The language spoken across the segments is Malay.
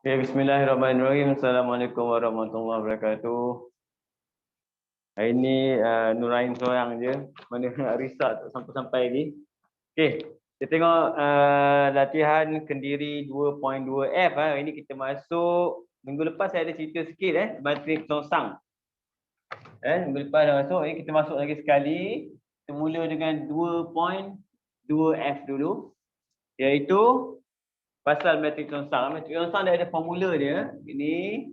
Okay, bismillahirrahmanirrahim. Assalamualaikum warahmatullahi wabarakatuh. Hari ni Nurain seorang je. Mana Arisa tak sampai-sampai lagi. Okay, kita tengok latihan Kendiri 2.2F. Hari ni kita masuk. Minggu lepas saya ada cerita sikit matrik Songsang. Minggu lepas dah masuk. Ini kita masuk lagi sekali. Kita mula dengan 2.2F dulu. Iaitu pasal matrik Songsang. Matrik Songsang dia ada formula dia. Ini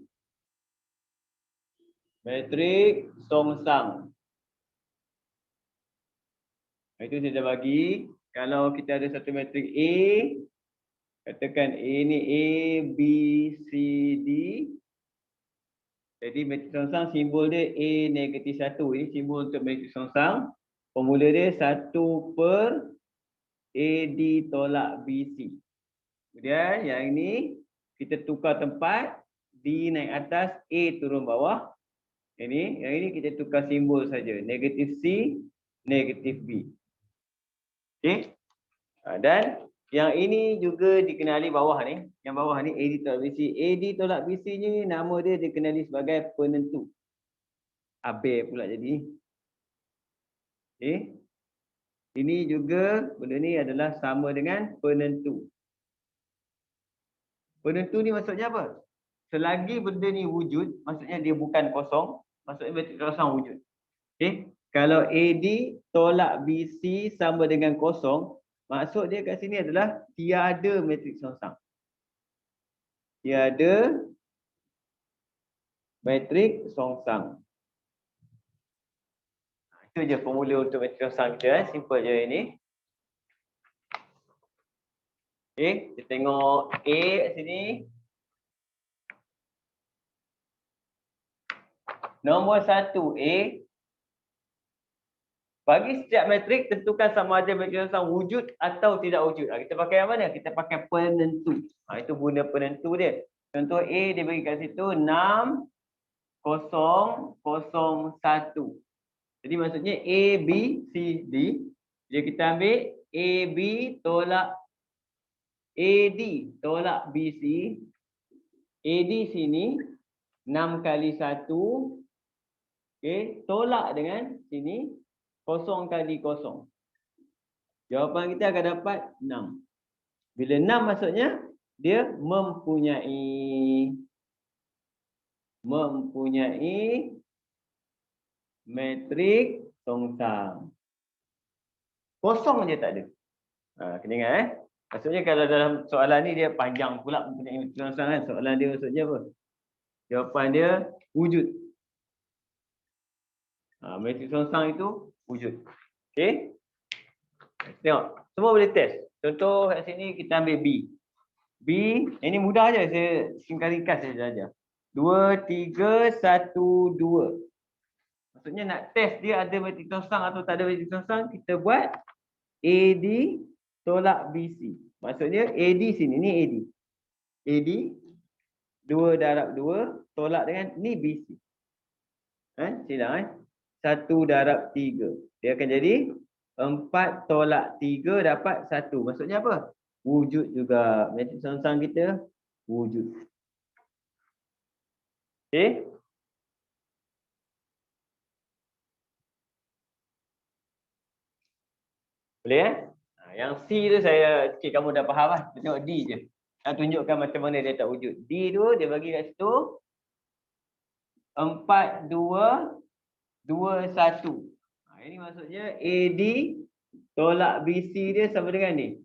matrik Songsang. Itu saya dah bagi. Kalau kita ada satu matrik A, katakan A ni A, B, C, D. Jadi matrik Songsang simbol dia A negatif 1. Ini simbol untuk matrik Songsang. Formula dia 1 per AD tolak BC. Kemudian yang ini kita tukar tempat, D naik atas, A turun bawah. Yang ini kita tukar simbol saja. Negatif C, negatif B. Okey. Dan yang ini juga dikenali bawah ni. Yang bawah ni AD tolak BC. AD tolak BC ni nama dia dikenali sebagai penentu. Habis pula jadi. Okey. Ini juga benda ni adalah sama dengan penentu. Penentu ni maksudnya apa? Selagi benda ni wujud, maksudnya dia bukan kosong, maksudnya matrik kosong wujud. Okey. Kalau AD tolak BC sama dengan kosong, maksud dia kat sini adalah tiada matrik Songsang. Tiada matrik Songsang. Itu je formula untuk matrik Songsang kita. Simple je ini. Okey, kita tengok A kat sini. Nombor 1A. Bagi setiap matrik, tentukan sama ada matrik Songsang wujud atau tidak wujud. Kita pakai apa ni? Kita pakai penentu. Itu guna penentu dia. Contoh A dia bagi kat situ 6, 0, 0, 1. Jadi maksudnya A, B, C, D. Jadi kita ambil A, B tolak AD tolak BC. AD sini 6 kali 1. Okey, tolak dengan sini 0 kali 0. Jawapan kita akan dapat 6. Bila 6 maksudnya dia mempunyai matrik Songsang. Kosong je tak ada. Kena ingat Maksudnya kalau dalam soalan ni dia panjang pula mempunyai matrik Songsang kan. Soalan dia maksudnya apa? Jawapan dia wujud. Matrik Songsang itu wujud. Okey. Tengok. Semua boleh test. Contoh kat sini kita ambil B. B, ini mudah je. Saya singkat ringkas saja aja. 2, 3, 1, 2. Maksudnya nak test dia ada matrik Songsang atau tak ada matrik Songsang, kita buat AD tolak BC. Maksudnya AD sini, ni AD. AD 2 darab 2 tolak dengan ni BC. Silang 1 darab 3. Dia akan jadi 4 tolak 3 dapat 1. Maksudnya apa? Wujud juga. Matrik Songsang kita wujud. Okey. Boleh Yang C tu saya sikit kamu dah faham lah. Tengok D je. Nak tunjukkan macam mana dia tak wujud. D tu dia bagi kat situ 4, 2, 2, 1. Ini maksudnya AD tolak BC dia sama dengan ni.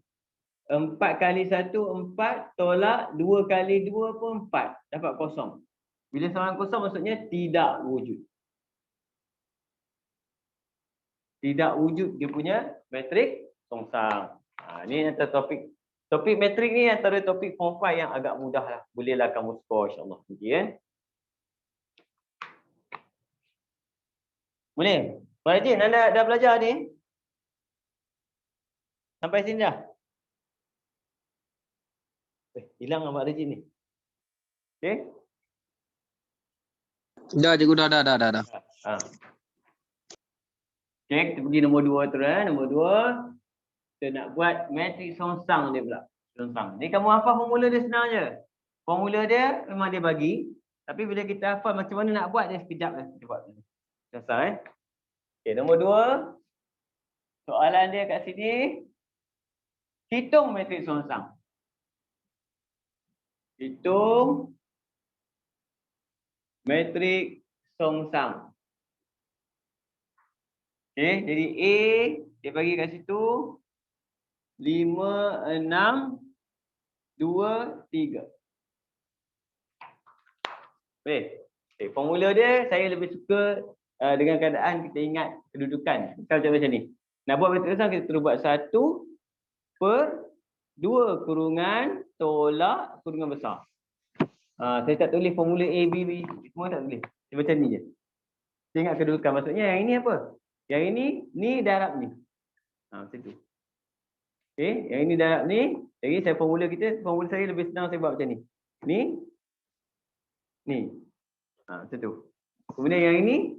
4 kali 1, 4 tolak 2 kali 2 pun 4. Dapat kosong. Bila sama dengan kosong maksudnya tidak wujud. Tidak wujud dia punya matrik Songsang. Ni antara topik matrik ni antara topik form 5 yang agak mudah lah. Bolehlah kamu score insyaAllah. Boleh? Pak Rajin, anda dah belajar ni? Sampai sini dah? Hilang Pak Rajin ni. Okey? Dah, cikgu dah. Okey, kita pergi nombor 2 terus. Nombor 2. Kita nak buat matrik Songsang dia pula. Songsang. Ni kamu hafal formula dia senang je. Formula dia memang dia bagi. Tapi bila kita hafal macam mana nak buat dia sekejap lah. Kita buat dulu. Selesai. Okay, nombor 2. Soalan dia kat sini. Hitung matriks songsang. Hitung matriks songsang. Okay, jadi A dia bagi kat situ 5, 6, 2, 3. Okay, formula dia saya lebih suka dengan keadaan kita ingat kedudukan. Kita macam ni. Nak buat matriks songsang kita terus buat 1/2 kurungan tolak kurungan besar. Saya tak tulis formula A, B, semua tak tulis. Dia macam ni je. Saya ingat kedudukan. Maksudnya yang ini apa? Yang ini, ni darab ni. Macam tu. Okay, yang ini darab ni. Jadi formula saya lebih senang saya buat macam ni. Ni. Macam tu. Kemudian yang ini,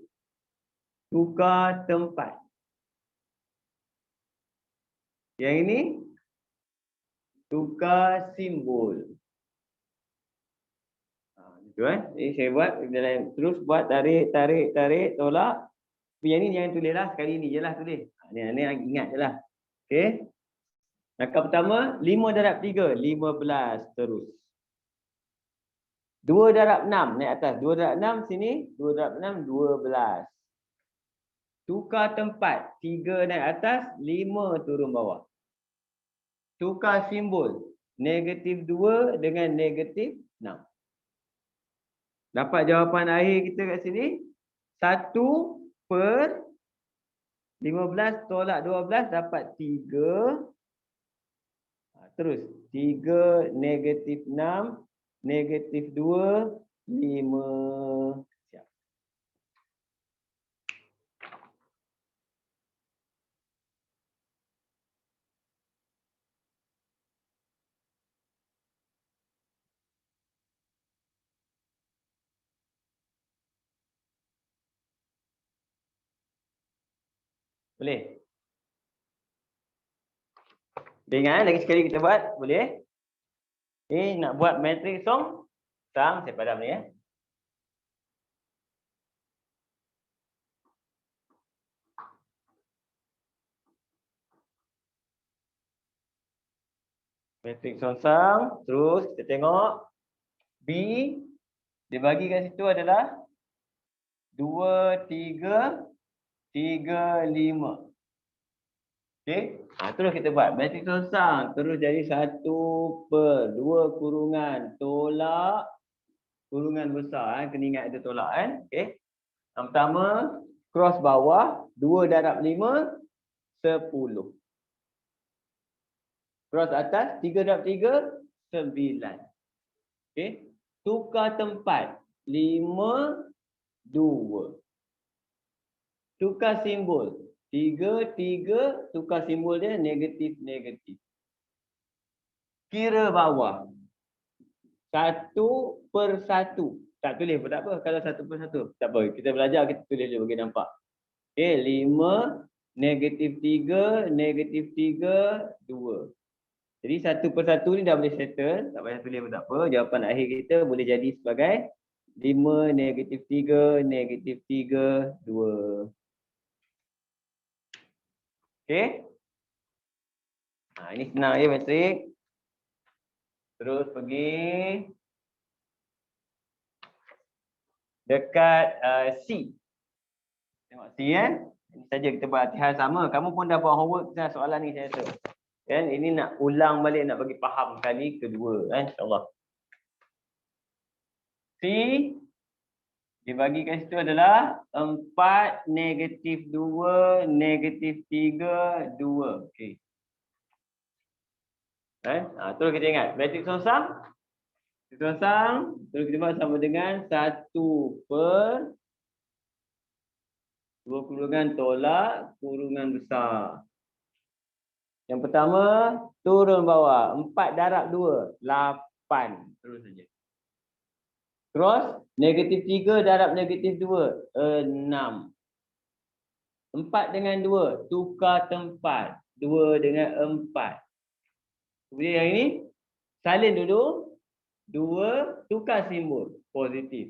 tukar tempat. Yang ini, tukar simbol. Jadi saya buat terus buat tarik, tolak. Yang ni jangan tulis lah. Sekali ni je lah tulis. Ni ingat je lah. Okay. Langkah pertama, 5 darab 3, 15 terus. 2 darab 6 naik atas. 2 darab 6 sini, 2 darab 6, 12. Tukar tempat, 3 naik atas, 5 turun bawah. Tukar simbol, -2 dengan -6. Dapat jawapan akhir kita kat sini 1/15 tolak 12 dapat 3. Terus 3 -6 -2 5. Siap. Boleh? Ingat lagi sekali kita buat, boleh? Nak buat matriks songsang, saya padam ni ya. Matriks songsang, terus kita tengok B dia bagi kat situ adalah 2, 3, 3, 5. Okey. Terus kita buat matriks songsang, terus jadi 1/2 kurungan tolak kurungan besar. Kena ingat ada tolak kan. Okey. Yang pertama cross bawah 2 darab 5 10. Cross atas 3 darab 3 9. Okey. Tukar tempat 5 2. Tukar simbol 3 3, tukar simbol dia negatif. Kira bawah 1/1. Tak tulis pun tak apa kalau 1/1. Tak apa, kita belajar kita tulis dulu bagi nampak. Okey, 5 -3 -3 2. Jadi 1/1 ni dah boleh settle, tak payah tulis pun tak apa. Jawapan akhir kita boleh jadi sebagai 5 -3 -3 2. Okey. Ini senang ya matrik. Terus pergi dekat C. Tengok C kan. Ini saja kita buat latihan sama. Kamu pun dah buat homework soalan ni saya rasa. Kan ini nak ulang balik, nak bagi faham kali kedua kan, insya-Allah. C dibagi kat situ adalah 4 -2 -3 2. Okey. Terus kita ingat matriks songsang. Terus kita buat sama dengan 1/2 kurungan tolak kurungan besar. Yang pertama turun bawah 4 darab 2 8. Terus saja. Cross -3 darab -2 6. 4 dengan 2 tukar tempat 2 dengan 4. Kemudian yang ini salin dulu 2, tukar simbol, positif.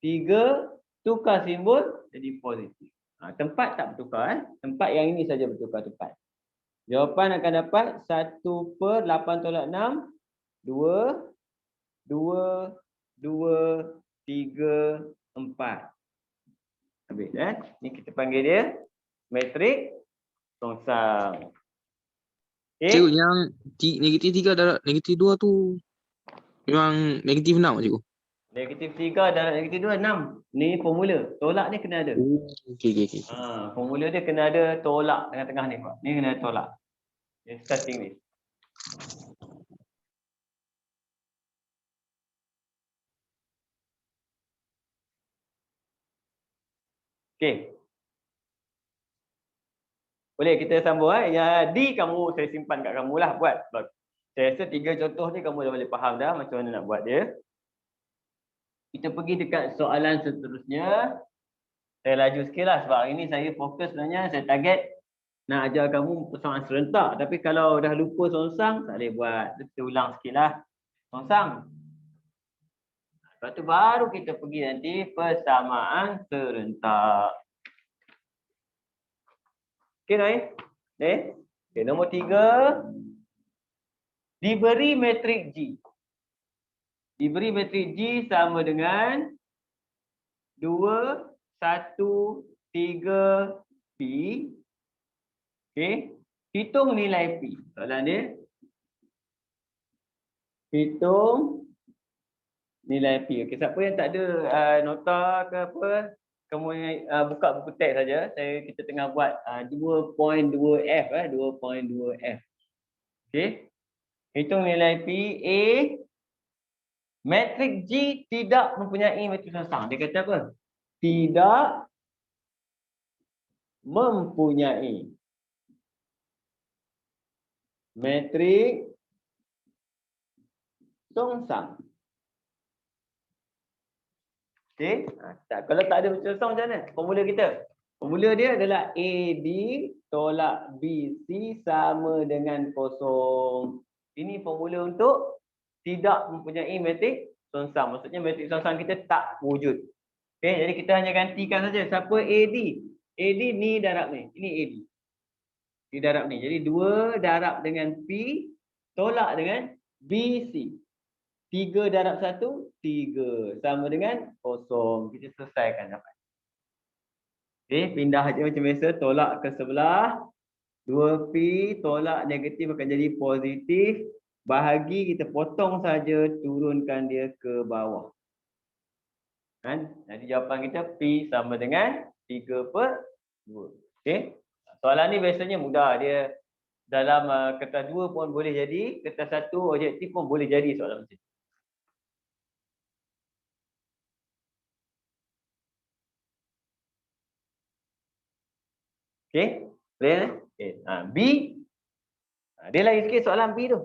3, tukar simbol, jadi positif. Tempat tak bertukar. Tempat yang ini saja bertukar tempat. Jawapan akan dapat 1/8/6, 2, 2, 2, 3, 4. Habis ni kita panggil dia matrik songsang. Cikgu, Okey. yang negatif 3 darab negatif 2 tu memang negatif 6 cikgu. Negatif 3 darab negatif 2, 6. Ni formula. Tolak ni kena ada. Oh, okey. Formula dia kena ada tolak tengah-tengah ni, Pak. Ni kena ada tolak. Ni starting ni. Okey. Boleh kita sambung Ya, D kamu saya simpan kat kamu lah buat. Saya rasa 3 contoh ni kamu dah boleh faham dah macam mana nak buat dia. Kita pergi dekat soalan seterusnya. Saya laju sikit lah sebab hari ni saya fokus sebenarnya, saya target nak ajar kamu persoalan serentak. Tapi kalau dah lupa songsang, tak boleh buat. Kita ulang sikit lah. Songsang. Lepas tu baru kita pergi nanti persamaan serentak. Okey, Noy? Okay, nombor 3. Diberi matrik G. Diberi matrik G sama dengan 2, 1, 3, P. Okey. Hitung nilai P. Soalan dia. Hitung nilai P. Okey, siapa yang tak ada nota ke apa, kamu buka buku teks saja. Kita tengah buat 2.2F 2.2F. Okey. Hitung nilai P. A, matrik G tidak mempunyai matrik songsang. Dia kata apa? Tidak mempunyai matrik songsang. Okey. Kalau tak ada matrik songsang macam mana? Formula kita. Formula dia adalah AD tolak BC sama dengan kosong. Ini formula untuk tidak mempunyai matrik songsang. Maksudnya matrik songsang kita tak wujud. Okey, jadi kita hanya gantikan saja. Siapa AD? AD ni darab ni. Ini AD. Di darab ni. Jadi 2 darab dengan P tolak dengan BC. 3 darab 1, 3. Sama dengan kosong. Kita selesaikan dapat. Okey, pindah je macam biasa. Tolak ke sebelah. 2P tolak negatif akan jadi positif. Bahagi kita potong saja, turunkan dia ke bawah. Kan? Jadi jawapan kita P sama dengan 3/2. Okey. Soalan ni biasanya mudah. Dia dalam kertas 2 pun boleh jadi, kertas 1 objektif pun boleh jadi soalan macam ni. Okey. Boleh okey. B. Dia lain sikit soalan B tu.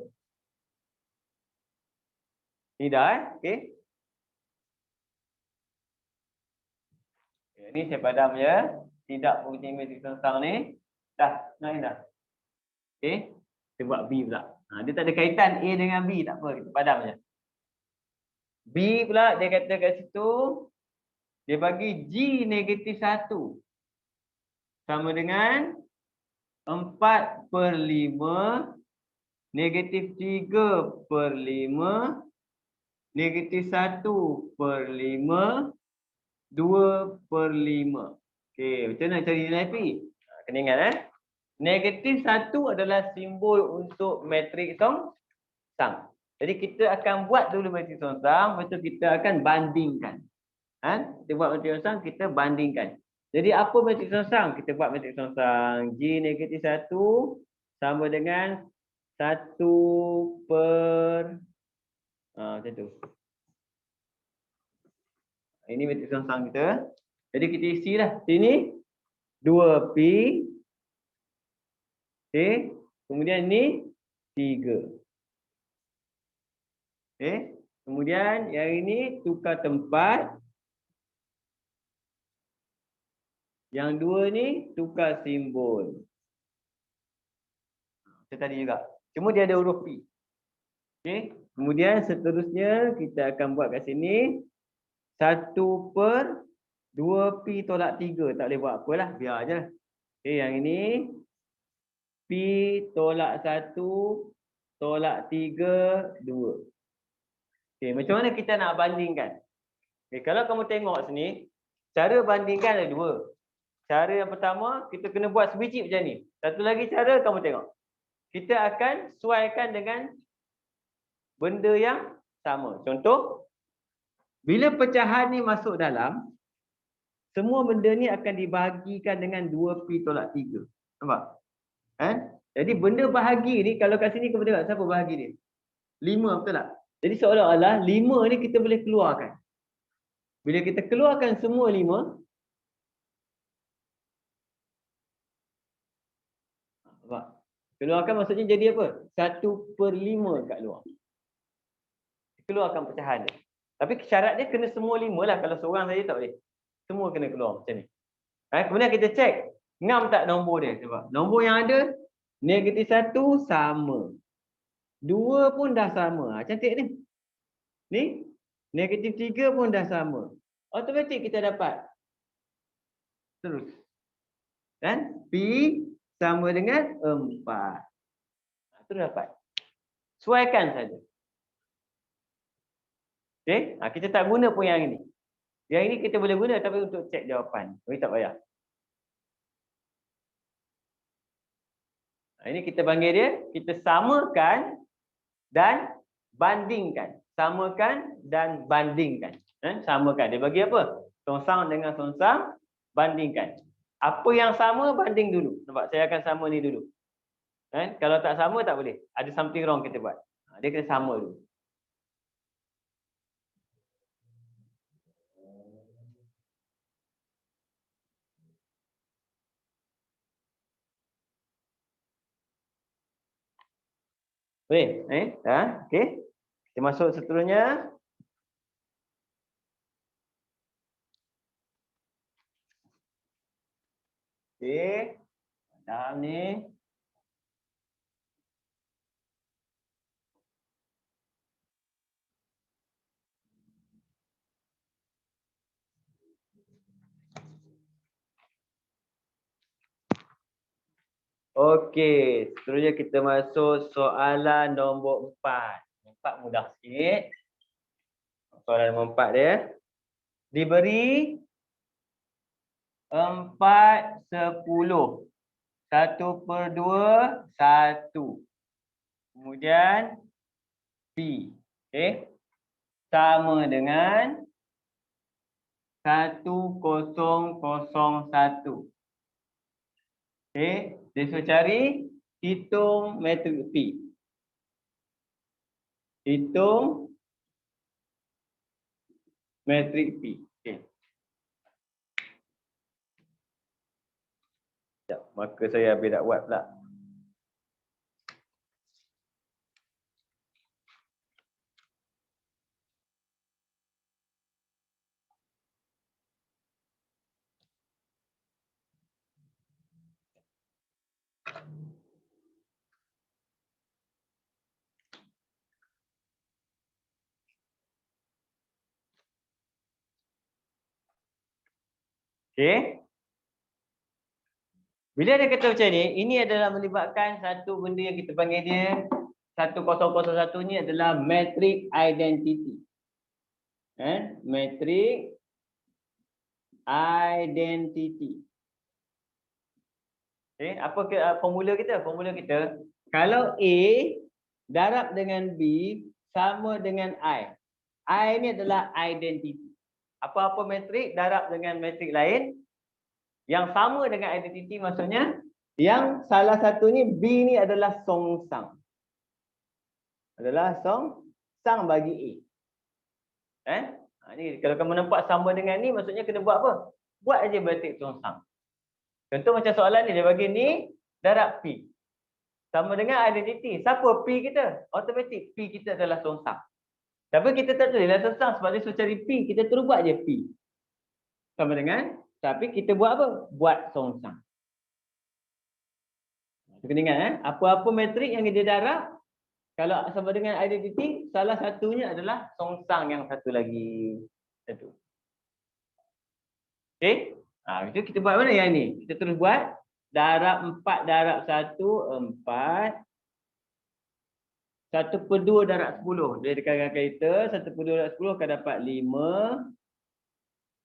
Ni dah okey. Ini saya padam ya. Tidak mempunyai matrik songsang ni. Dah, naik dah. Okey. Kita buat B pula. Dia tak ada kaitan A dengan B, tak apa, kita padam je. B pula dia kata kat situ dia bagi G negatif 1 sama dengan 4/5 negatif 3/5 negatif 1/5 2/5. Okey, macam mana cari nilai P? Kena ingat Negatif 1 adalah simbol untuk matrik songsang. Jadi kita akan buat dulu matrik songsang, lepas tu kita akan bandingkan. Kita buat matrik songsang, kita bandingkan. Jadi apa matrik songsang? Kita buat matrik songsang. G negatif 1 sama dengan 1 per macam tu. Ini matrik songsang kita. Jadi kita isilah sini 2P. Okey. Kemudian ni 3. Okey. Kemudian yang ini tukar tempat. Yang 2 ni tukar simbol. Macam tadi juga. Cuma dia ada huruf P. Okey. Kemudian seterusnya kita akan buat kat sini 1/2 pi tolak 3. Tak boleh buat apalah, biar aje. Okey, yang ini pi tolak 1 tolak 3, 2. Okey, macam mana kita nak bandingkan? Okey, kalau kamu tengok sini, cara bandingkan ada dua. Cara yang pertama, kita kena buat sebiji macam ni. Satu lagi cara, kamu tengok. Kita akan sesuaikan dengan benda yang sama. Contoh, bila pecahan ni masuk dalam, semua benda ni akan dibahagikan dengan 2pi tolak 3. Nampak? Jadi benda bahagi ni, kalau kat sini kamu tengok, siapa bahagi dia? 5, betul tak? Jadi seolah-olah 5 ni kita boleh keluarkan. Bila kita keluarkan semua 5, nampak? Keluarkan maksudnya jadi apa? 1/5 kat luar. Keluarkan pecahan dia. Tapi syarat dia kena semua 5 lah. Kalau seorang saja tak boleh. Semua kena keluar macam ni. Kemudian kita cek. Ngam tak nombor dia? Sebab nombor yang ada, -1 sama. 2 pun dah sama. Cantik ni. Ni, -3 pun dah sama. Automatik kita dapat. Terus. Dan pi sama dengan 4. Terus dapat. Sesuaikan saja. Okey, kita tak guna pun yang ini. Yang ini kita boleh guna tapi untuk cek jawapan. Tapi tak payah. Ini kita panggil dia, kita samakan dan bandingkan. Samakan dan bandingkan. Samakan. Dia bagi apa? Songsang dengan songsang, bandingkan. Apa yang sama, banding dulu. Nampak? Saya akan sama ni dulu. Kalau tak sama, tak boleh. Ada something wrong kita buat. Dia kena sama dulu. Boleh? Okey. Kita masuk seterusnya. Okey. Dalam ni. Okey, seterusnya kita masuk soalan nombor 4. 4 mudah sikit. Soalan nombor 4 dia. Diberi 4/10. 1/2, 1. Kemudian pi. Okey. Sama dengan 1001. Okey. Dia suruh cari hitung matrik pi. Hitung matrik pi. Okey. Sekejap, maka saya habis nak buat pula. Okey. Bila dia kata macam ni, ini adalah melibatkan satu benda yang kita panggil dia 1001 ni adalah matrix identity. Matrix identity. Okey, apa formula kita? Formula kita, kalau A darab dengan B sama dengan I. I ni adalah identity. Apa-apa matrik darab dengan matrik lain yang sama dengan identity, maksudnya yang salah satu ni B ni adalah songsang. Adalah songsang bagi A. Ni kalau kamu nampak sama dengan ni, maksudnya kena buat apa? Buat aja matrik songsang. Contoh macam soalan ni, dia bagi ni darab P. Sama dengan identity. Siapa P kita? Automatik P kita adalah songsang. Tapi kita tak tulislah songsang sebab dia suruh cari P. Kita terus buat je P. Sama dengan, tapi kita buat apa? Buat songsang. Kena ingat apa-apa matrik yang dia darab, Kalau sama dengan identity, salah satunya adalah songsang yang satu lagi. Satu. Okey? Itu kita buat mana yang ni? Kita terus buat darab 4 darab 1, 4. 1/2 darab 10. Dia dekat kereta, 1/2 darab 10 akan dapat 5.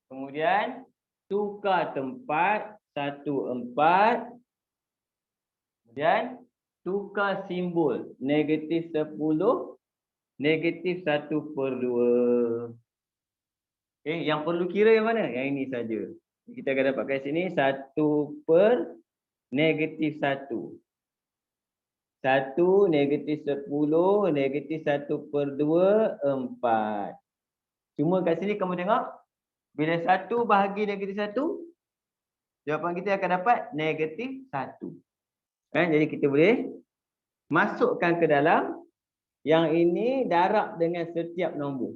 Kemudian tukar tempat, 1/4. Kemudian tukar simbol, -10, -1/2. Okey, yang perlu kira yang mana? Yang ini saja. Kita akan dapat kat sini 1/-1. 1 -10 -1/2 4. Cuma kat sini kamu tengok bila 1 bahagi -1, jawapan kita akan dapat -1. Kan? Jadi kita boleh masukkan ke dalam yang ini darab dengan setiap nombor.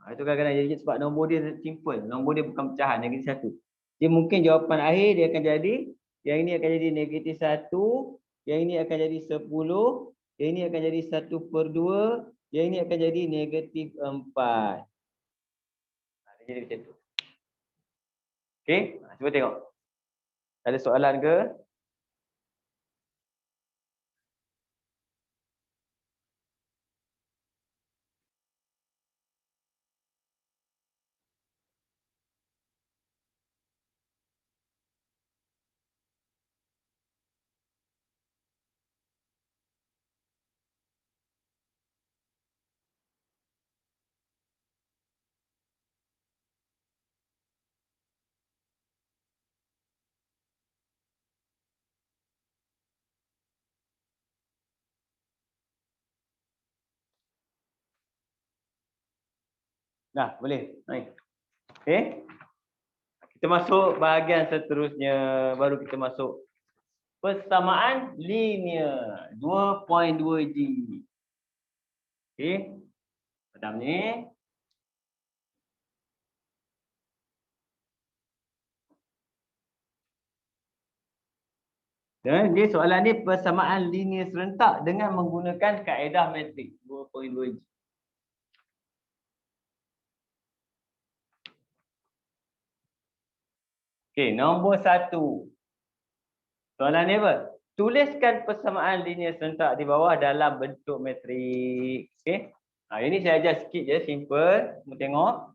Itu kadang-kadang jadi sebab nombor dia simple, nombor dia bukan pecahan -1. Dia mungkin jawapan akhir dia akan jadi yang ini akan jadi -1, yang ini akan jadi 10, yang ini akan jadi 1/2, yang ini akan jadi -4. Jadi macam tu. Okey, cuba tengok. Ada soalan ke? Dah, boleh. Baik. Okey. Kita masuk bahagian seterusnya, baru kita masuk persamaan linear 2.2G. Okey. Pertama ni dia soalan ni persamaan linear serentak dengan menggunakan kaedah metrik 2.2G. Okey, nombor 1. Soalan ni apa? Tuliskan persamaan linear serentak di bawah dalam bentuk metrik. Okey. Ini saya ajar sikit je, simple. Kamu tengok.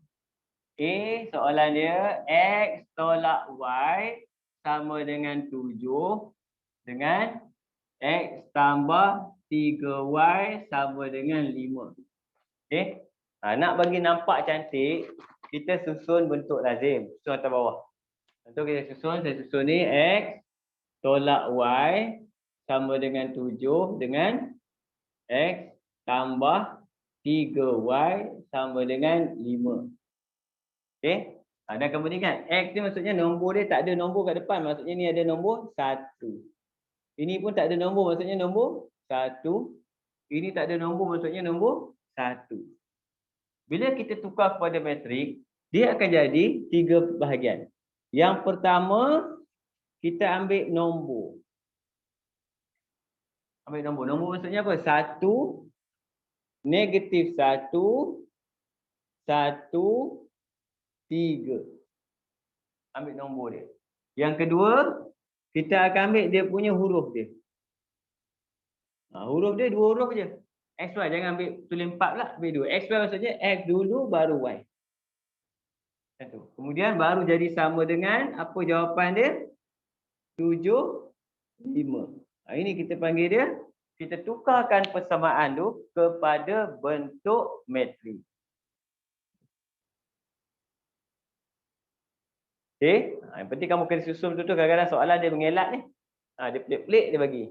A, soalan dia X tolak Y sama dengan 7 dengan X tambah 3Y sama dengan 5. Okey. Nak bagi nampak cantik, kita susun bentuk lazim. Susun atas bawah. Contoh kita susun, saya susun ni X tolak Y sama dengan 7 dengan X tambah 3Y sama dengan 5. Okey. Dan kamu ingat, X ni maksudnya nombor dia tak ada nombor kat depan. Maksudnya ni ada nombor 1. Ini pun tak ada nombor, maksudnya nombor 1. Ini tak ada nombor, maksudnya nombor 1. Bila kita tukar kepada metrik, dia akan jadi 3 bahagian. Yang pertama, kita ambil nombor. Ambil nombor. Nombor maksudnya apa? 1, -1, 1, 3. Ambil nombor dia. Yang kedua, kita akan ambil dia punya huruf dia. Huruf dia 2 huruf je. XY, jangan ambil tulis 4 pula, ambil 2. XY maksudnya X dulu baru Y. Kemudian baru jadi sama dengan apa jawapan dia? 7, 5. Ini kita panggil dia, kita tukarkan persamaan tu kepada bentuk metrik. Okey, yang penting kamu kena susun betul-betul. Kadang-kadang soalan dia mengelak ni. Dia pelik-pelik dia bagi.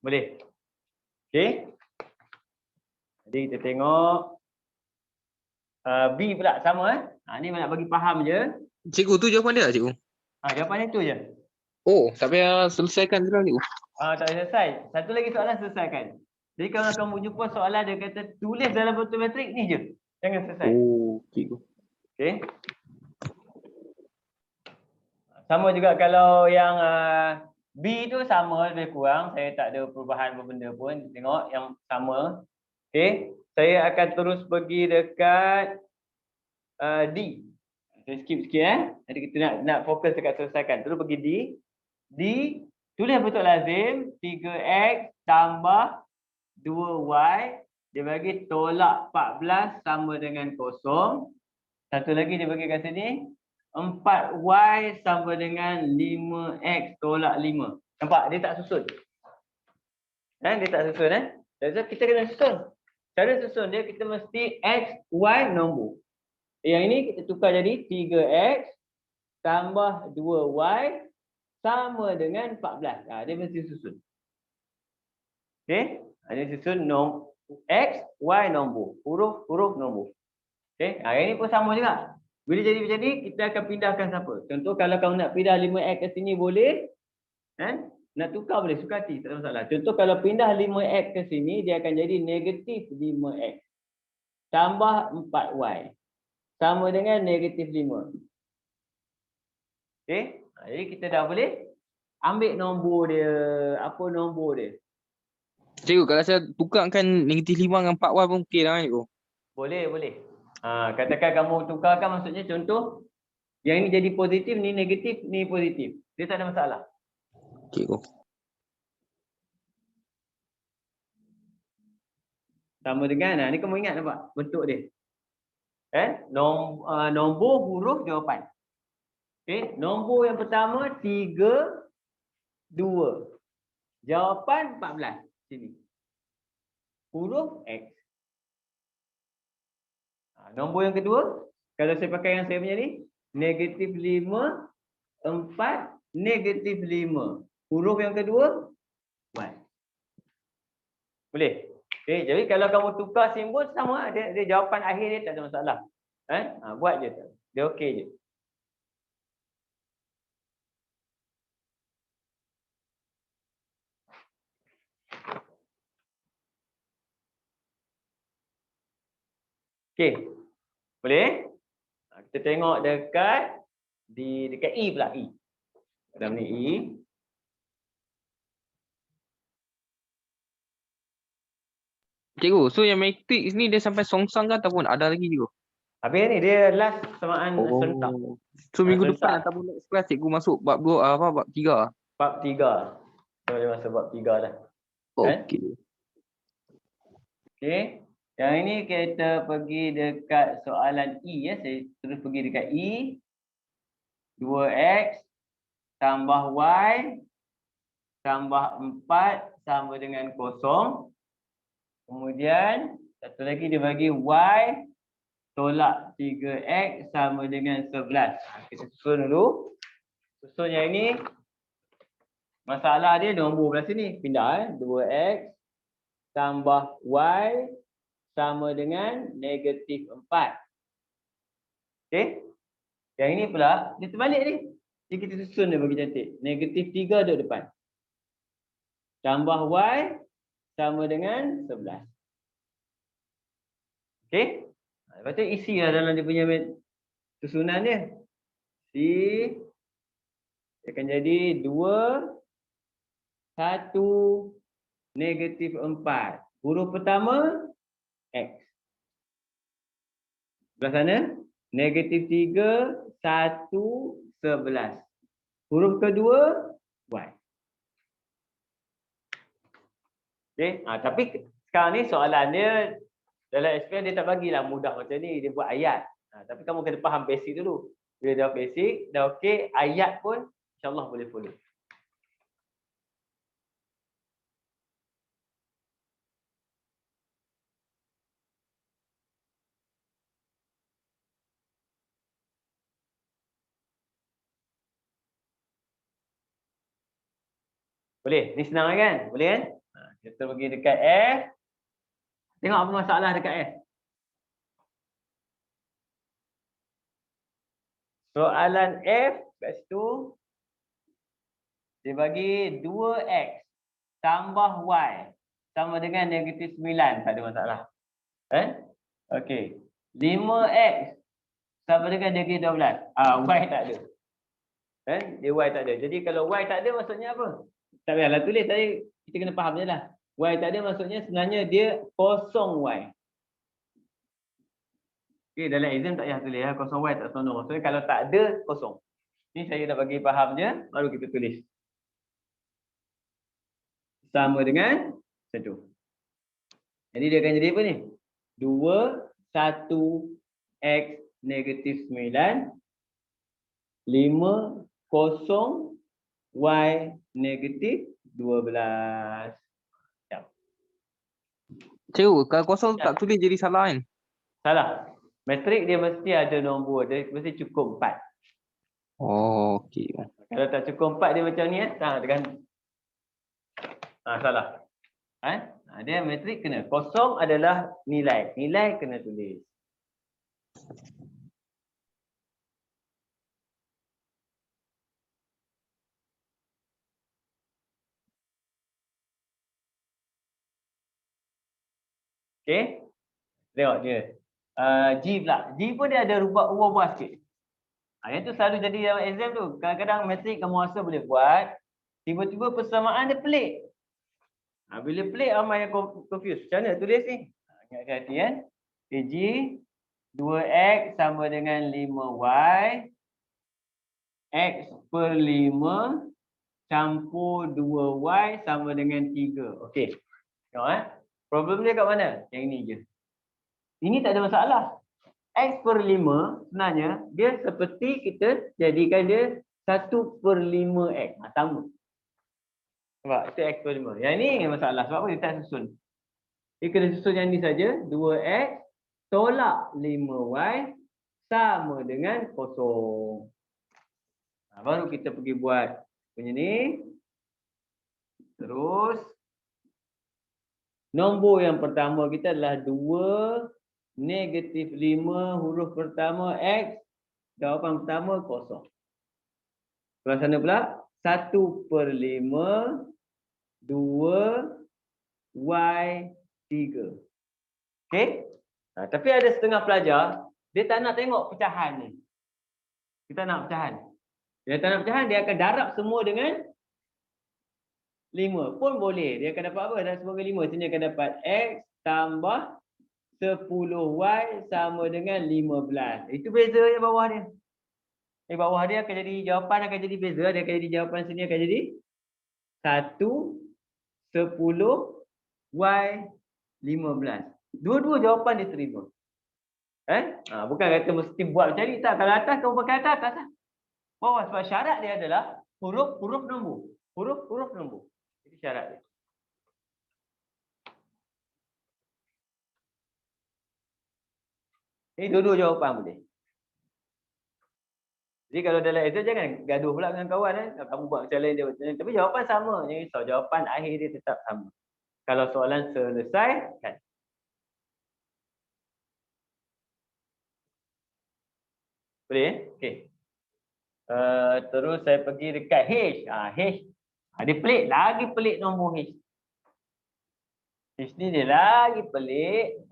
Boleh? Okey. Jadi kita tengok B pula sama ni nak bagi faham je. Cikgu tu jawapan dia, cikgu? Jawapan itu je. Oh, tak payah selesaikan dulu, cikgu. Tak selesai. Satu lagi soalan selesaikan. Jadi kalau kamu jumpa soalan dia kata tulis dalam bentuk metrik ni je. Jangan selesai. Oh, cikgu. Okey. Sama juga kalau yang B tu sama lebih kurang. Saya tak ada perubahan benda pun. Tengok yang sama. Okey. Saya akan terus pergi dekat D. Saya skip sikit Jadi kita nak fokus dekat selesaikan. Terus pergi D. D tulis bentuk lazim 3x tambah 2y dia bagi tolak 14 sama dengan 0. Satu lagi dia bagi kat sini 4y sama dengan 5x tolak 5. Nampak? Dia tak susun. Dia tak susun Jadi kita kena susun. Cara susun dia kita mesti x, y nombor. Yang ini kita tukar jadi 3x tambah 2y sama dengan 14. Dia mesti susun. Okey? Dia susun x, y nombor. Huruf nombor. Okey? Yang ini pun sama juga. Bila jadi macam ni, kita akan pindahkan siapa? Contoh kalau kamu nak pindah 5x ke sini boleh. Nak tukar boleh, suka hati, tak ada masalah. Contoh kalau pindah 5x ke sini, dia akan jadi negatif 5x. Tambah 4y. Sama dengan negatif 5. Okey? Jadi kita dah boleh ambil nombor dia. Apa nombor dia? Cikgu, kalau saya tukarkan negatif 5 dengan 4y pun okey lah, cikgu? Boleh. Katakan kamu tukarkan maksudnya contoh yang ini jadi positif, ni negatif, ni positif. Dia tak ada masalah. Cikgu. Sama dengan, ni kamu ingat nampak bentuk dia. Nombor, huruf, jawapan. Okey, nombor yang pertama 3, 2. Jawapan 14. Sini. Huruf X. Nombor yang kedua, kalau saya pakai yang saya punya ni, negatif 5, 4, negatif 5. Huruf yang kedua, Y. Boleh? Okay, jadi kalau kamu tukar simbol sama, dia jawapan akhir dia tak ada masalah. Buat je. Dia okey je. Okey. Boleh? Kita tengok dekat E pula, E. Dalam ni E. Cikgu, so yang matrix ni dia sampai songsang ke ataupun ada lagi cikgu? Habis ni dia last samaan serentak. So minggu depan serentak. ataupun next class cikgu masuk bab 2 bab 3. Bab 3. So dia masuk bab 3 dah. Okey. Okey. Yang ini kita pergi dekat soalan E Saya terus pergi dekat E. 2x tambah y tambah 4 sama dengan 0. Kemudian satu lagi dia bagi y tolak 3x sama dengan 11. Kita susun dulu. Susun yang ini. Masalah dia nombor belah sini. Pindah 2x tambah y sama dengan negatif 4. Okey. Yang ini pula, dia terbalik ni. Jadi kita susun dia bagi cantik. Negatif 3 duduk depan. Tambah y sama dengan 11. Okey. Lepas tu isilah dalam dia punya susunan dia. Dia akan jadi 2, 1, negatif 4. Huruf pertama, X. Sebelah sana, negatif 3, 1, 11. Huruf kedua, Y. Okay. Tapi sekarang ni soalan dia, dalam SPM dia tak bagilah mudah macam ni. Dia buat ayat. Tapi kamu kena faham basic dulu. Bila dah basic, dah okey, ayat pun insyaAllah boleh follow. Boleh? Ni senang kan? Boleh kan? Kita pergi dekat F. Tengok apa masalah dekat F. Soalan F kat situ dia bagi 2x tambah y sama dengan negatif 9. Tak ada masalah. Okey. 5x sama dengan negatif 12. Y tak ada. Dia y tak ada. Jadi kalau y tak ada maksudnya apa? Tak payahlah tulis tadi. Kita kena faham je lah. Y tak ada maksudnya sebenarnya dia kosong y. Okey, dalam exam tak payah tulis lah. Kosong y tak sono. Maksudnya kalau tak ada, kosong. Ni saya dah bagi faham je, baru kita tulis. Sama dengan 1. Jadi dia akan jadi apa ni? 2, 1, x negatif 9, 5, 0, y negatif 12. Cikgu, kalau kosong tak tulis jadi salah kan? Salah. Metrik dia mesti ada nombor. Dia mesti cukup 4. Oh, okey. Kalau tak cukup 4 dia macam ni tekan. Salah. Dia metrik kena. Kosong adalah nilai. Nilai kena tulis. Okey. Tengok dia. G pula. G pun dia ada ubah-ubah sikit. Yang tu selalu jadi dalam exam tu. Kadang-kadang metrik kamu rasa boleh buat. Tiba-tiba persamaan dia pelik. Bila pelik ramai yang confuse. Macam mana tulis ni? Ingat hati kan. G 2x sama dengan 5y. X per 5 campur 2y sama dengan 3. Okey. Tengok problem dia kat mana? Yang ini je. Ini tak ada masalah. X per 5 sebenarnya dia seperti kita jadikan dia 1/5x. Sama. Sebab itu X per 5. Yang ni masalah. Sebab apa dia tak susun? Dia kena susun yang ni saja. 2x tolak 5y sama dengan 0. Baru kita pergi buat punya ni. Terus. Nombor yang pertama kita adalah 2 negatif 5 huruf pertama x. Jawapan pertama 0. Sebelah sana pula 1/5 2y 3. Okey? Tapi ada setengah pelajar dia tak nak tengok pecahan ni. Kita nak pecahan. Dia tak nak pecahan, dia akan darab semua dengan 5 pun boleh. Dia akan dapat apa? Dan sebagai 5 sini akan dapat x tambah 10y sama dengan 15. Itu beza yang bawah dia. Di bawah dia akan jadi jawapan akan jadi beza. Dia akan jadi jawapan sini akan jadi 1 10y 15. Dua-dua jawapan diterima. Bukan kata mesti buat macam ni tak. Kalau atas kau pakai atas lah. Bawah sebab syarat dia adalah huruf-huruf nombor. Huruf-huruf nombor. Itu syarat dia. Ini dua-dua jawapan boleh. Jadi kalau dalam exam jangan gaduh pula dengan kawan. Kamu buat macam lain, dia macam lain. Tapi jawapan sama. Jadi so, jawapan akhir dia tetap sama. Kalau soalan selesai, kan. Boleh? Okey. Terus saya pergi dekat H. H. Dia pelik. Lagi pelik nombor H. H ni dia lagi pelik.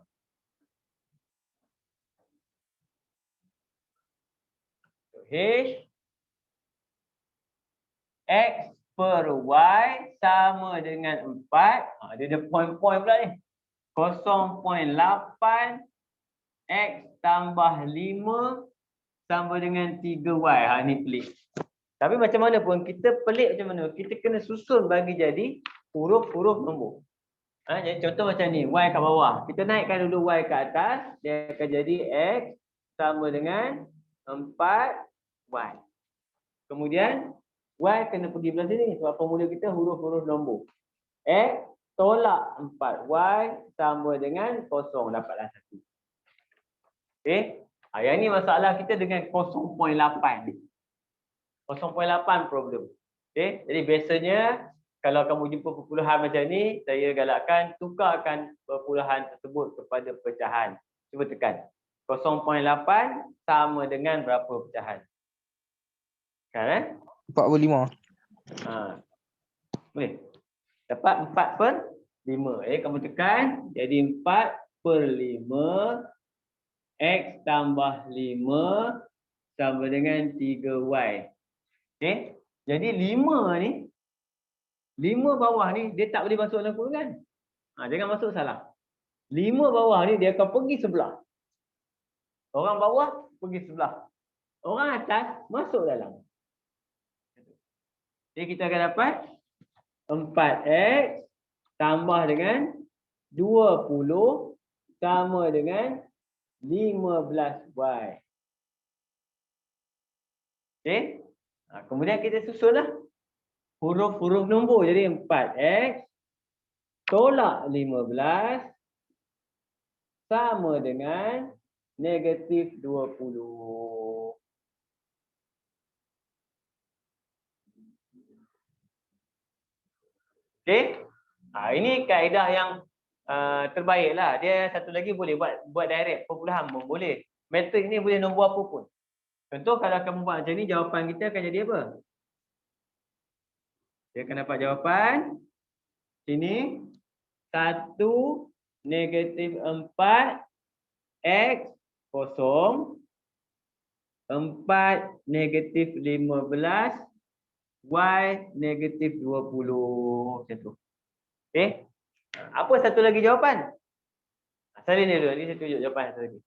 H. X per Y sama dengan 4. Dia ada poin-poin pula ni. 0.8 X tambah 5 sama dengan 3Y. Ni pelik. Tapi macam mana pun kita pelik macam mana. Kita kena susun bagi jadi huruf-huruf nombor. Jadi contoh macam ni. Y kat bawah. Kita naikkan dulu Y ke atas. Dia akan jadi X sama dengan 4Y. Kemudian Y kena pergi belah sini. Sebab formula kita huruf-huruf nombor. X tolak 4Y sama dengan 0. Dapatlah 1. Okey. Yang ni masalah kita dengan 0.8. 0.8 problem. Okey. Jadi biasanya kalau kamu jumpa perpuluhan macam ni, saya galakkan tukarkan perpuluhan tersebut kepada pecahan. Cuba tekan. 0.8 sama dengan berapa pecahan? Kan 45. Boleh. Dapat 4/5. Kamu tekan jadi 4/5 X tambah 5 sama dengan 3Y. Okey. Jadi 5 ni, 5 bawah ni dia tak boleh masuk dalam kurungan. Jangan masuk salah. 5 bawah ni dia akan pergi sebelah. Orang bawah pergi sebelah. Orang atas masuk dalam. Jadi kita akan dapat 4X tambah dengan 20 sama dengan 15Y. Okey. Kemudian kita susunlah huruf-huruf nombor. Jadi 4X tolak 15 sama dengan negatif 20. Okey. Ini kaedah yang terbaik lah. Dia satu lagi boleh buat direct perpuluhan pun boleh. Metrik ni boleh nombor apa pun. Contoh kalau kamu buat macam ni, jawapan kita akan jadi apa? Dia akan dapat jawapan sini 1 negatif 4 X kosong 4 negatif 15 Y negatif 20. Macam tu. Okey. Apa satu lagi jawapan? Salin dia dulu. Ni saya tunjuk jawapan satu lagi.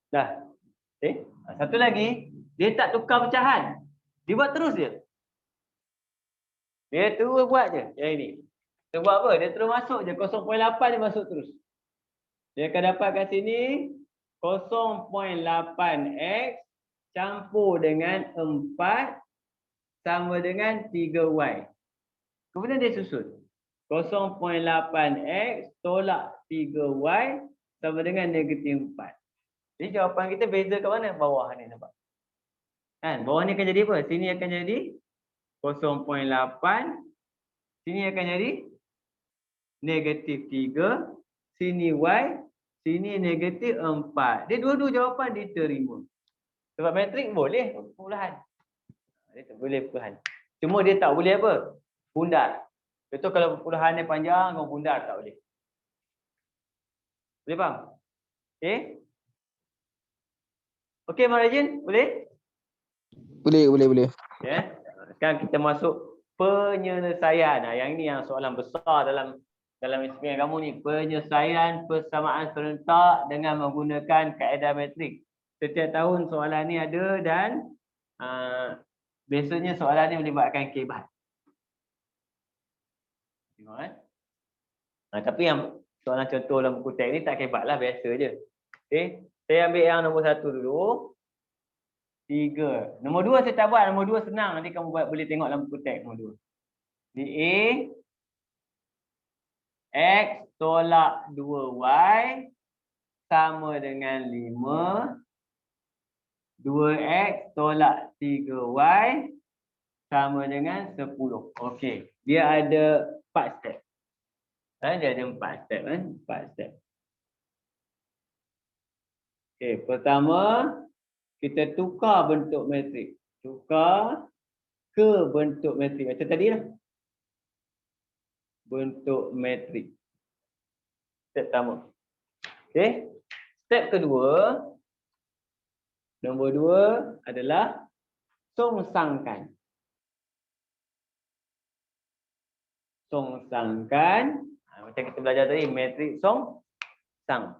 Dah. Okay. Satu lagi, dia tak tukar pecahan. Dia buat terus je. Dia terus buat je. Yang ini. Dia buat apa? Dia terus masuk je. 0.8 dia masuk terus. Dia akan dapat kat sini 0.8X campur dengan 4 sama dengan 3Y. Kemudian dia susun. 0.8X tolak 3Y sama dengan negatif 4. Jadi jawapan kita beza kat mana? Bawah ni nampak. Kan? Bawah ni akan jadi apa? Sini akan jadi 0.8. Sini akan jadi negatif 3. Sini Y. Sini negatif 4. Dia dua-dua jawapan diterima. Sebab metrik boleh perpuluhan. Dia tak boleh perpuluhan. Cuma dia tak boleh apa? Bundar. Contoh kalau perpuluhan ni panjang, kau bundar tak boleh. Boleh faham? Okey? Okey, Marajin, boleh? Boleh. Ya. Sekarang kita masuk penyelesaian. Yang ini yang soalan besar dalam SPM kamu ni. Penyelesaian persamaan serentak dengan menggunakan kaedah metrik. Setiap tahun soalan ni ada dan biasanya soalan ni melibatkan kebat. Tengok tapi yang soalan contoh dalam buku teks ni tak kebat lah, biasa je. Okey. Saya ambil yang nombor 1 dulu. 3. Nombor 2 saya tak buat. Nombor 2 senang. Nanti kamu boleh tengok dalam buku teks nombor 2. Di A. X tolak 2Y sama dengan 5. 2X tolak 3Y sama dengan 10. Okey. Dia ada 4 step. Dia ada 4 step. 4 step. Okey. Pertama, kita tukar bentuk metrik. Tukar ke bentuk metrik. Macam tadi lah. Bentuk metrik. Step pertama. Okey. Step kedua. Nombor 2 adalah songsangkan. Songsangkan. Macam kita belajar tadi. Metrik songsang.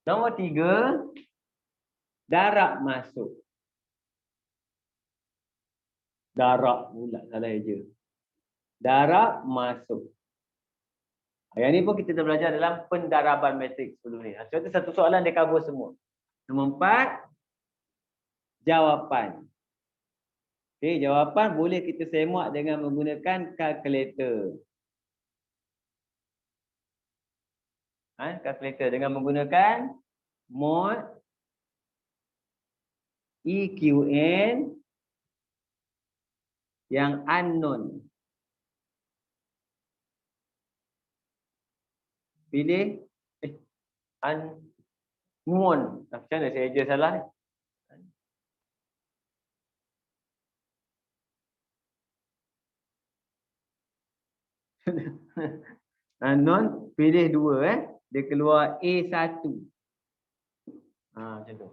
Nombor 3. Darab masuk. Darab pula, salah je. Darab masuk. Yang ni pun kita dah belajar dalam pendaraban metrik sebelum ni. Sebab tu satu soalan dia cover semua. Nombor 4, jawapan. Okey, jawapan boleh kita semak dengan menggunakan kalkulator. Kalkulator dengan menggunakan mod EQN yang unknown. Pilih unknown. Macam mana saya ajar salah ni? Unknown, pilih 2 dia keluar A1. Macam tu.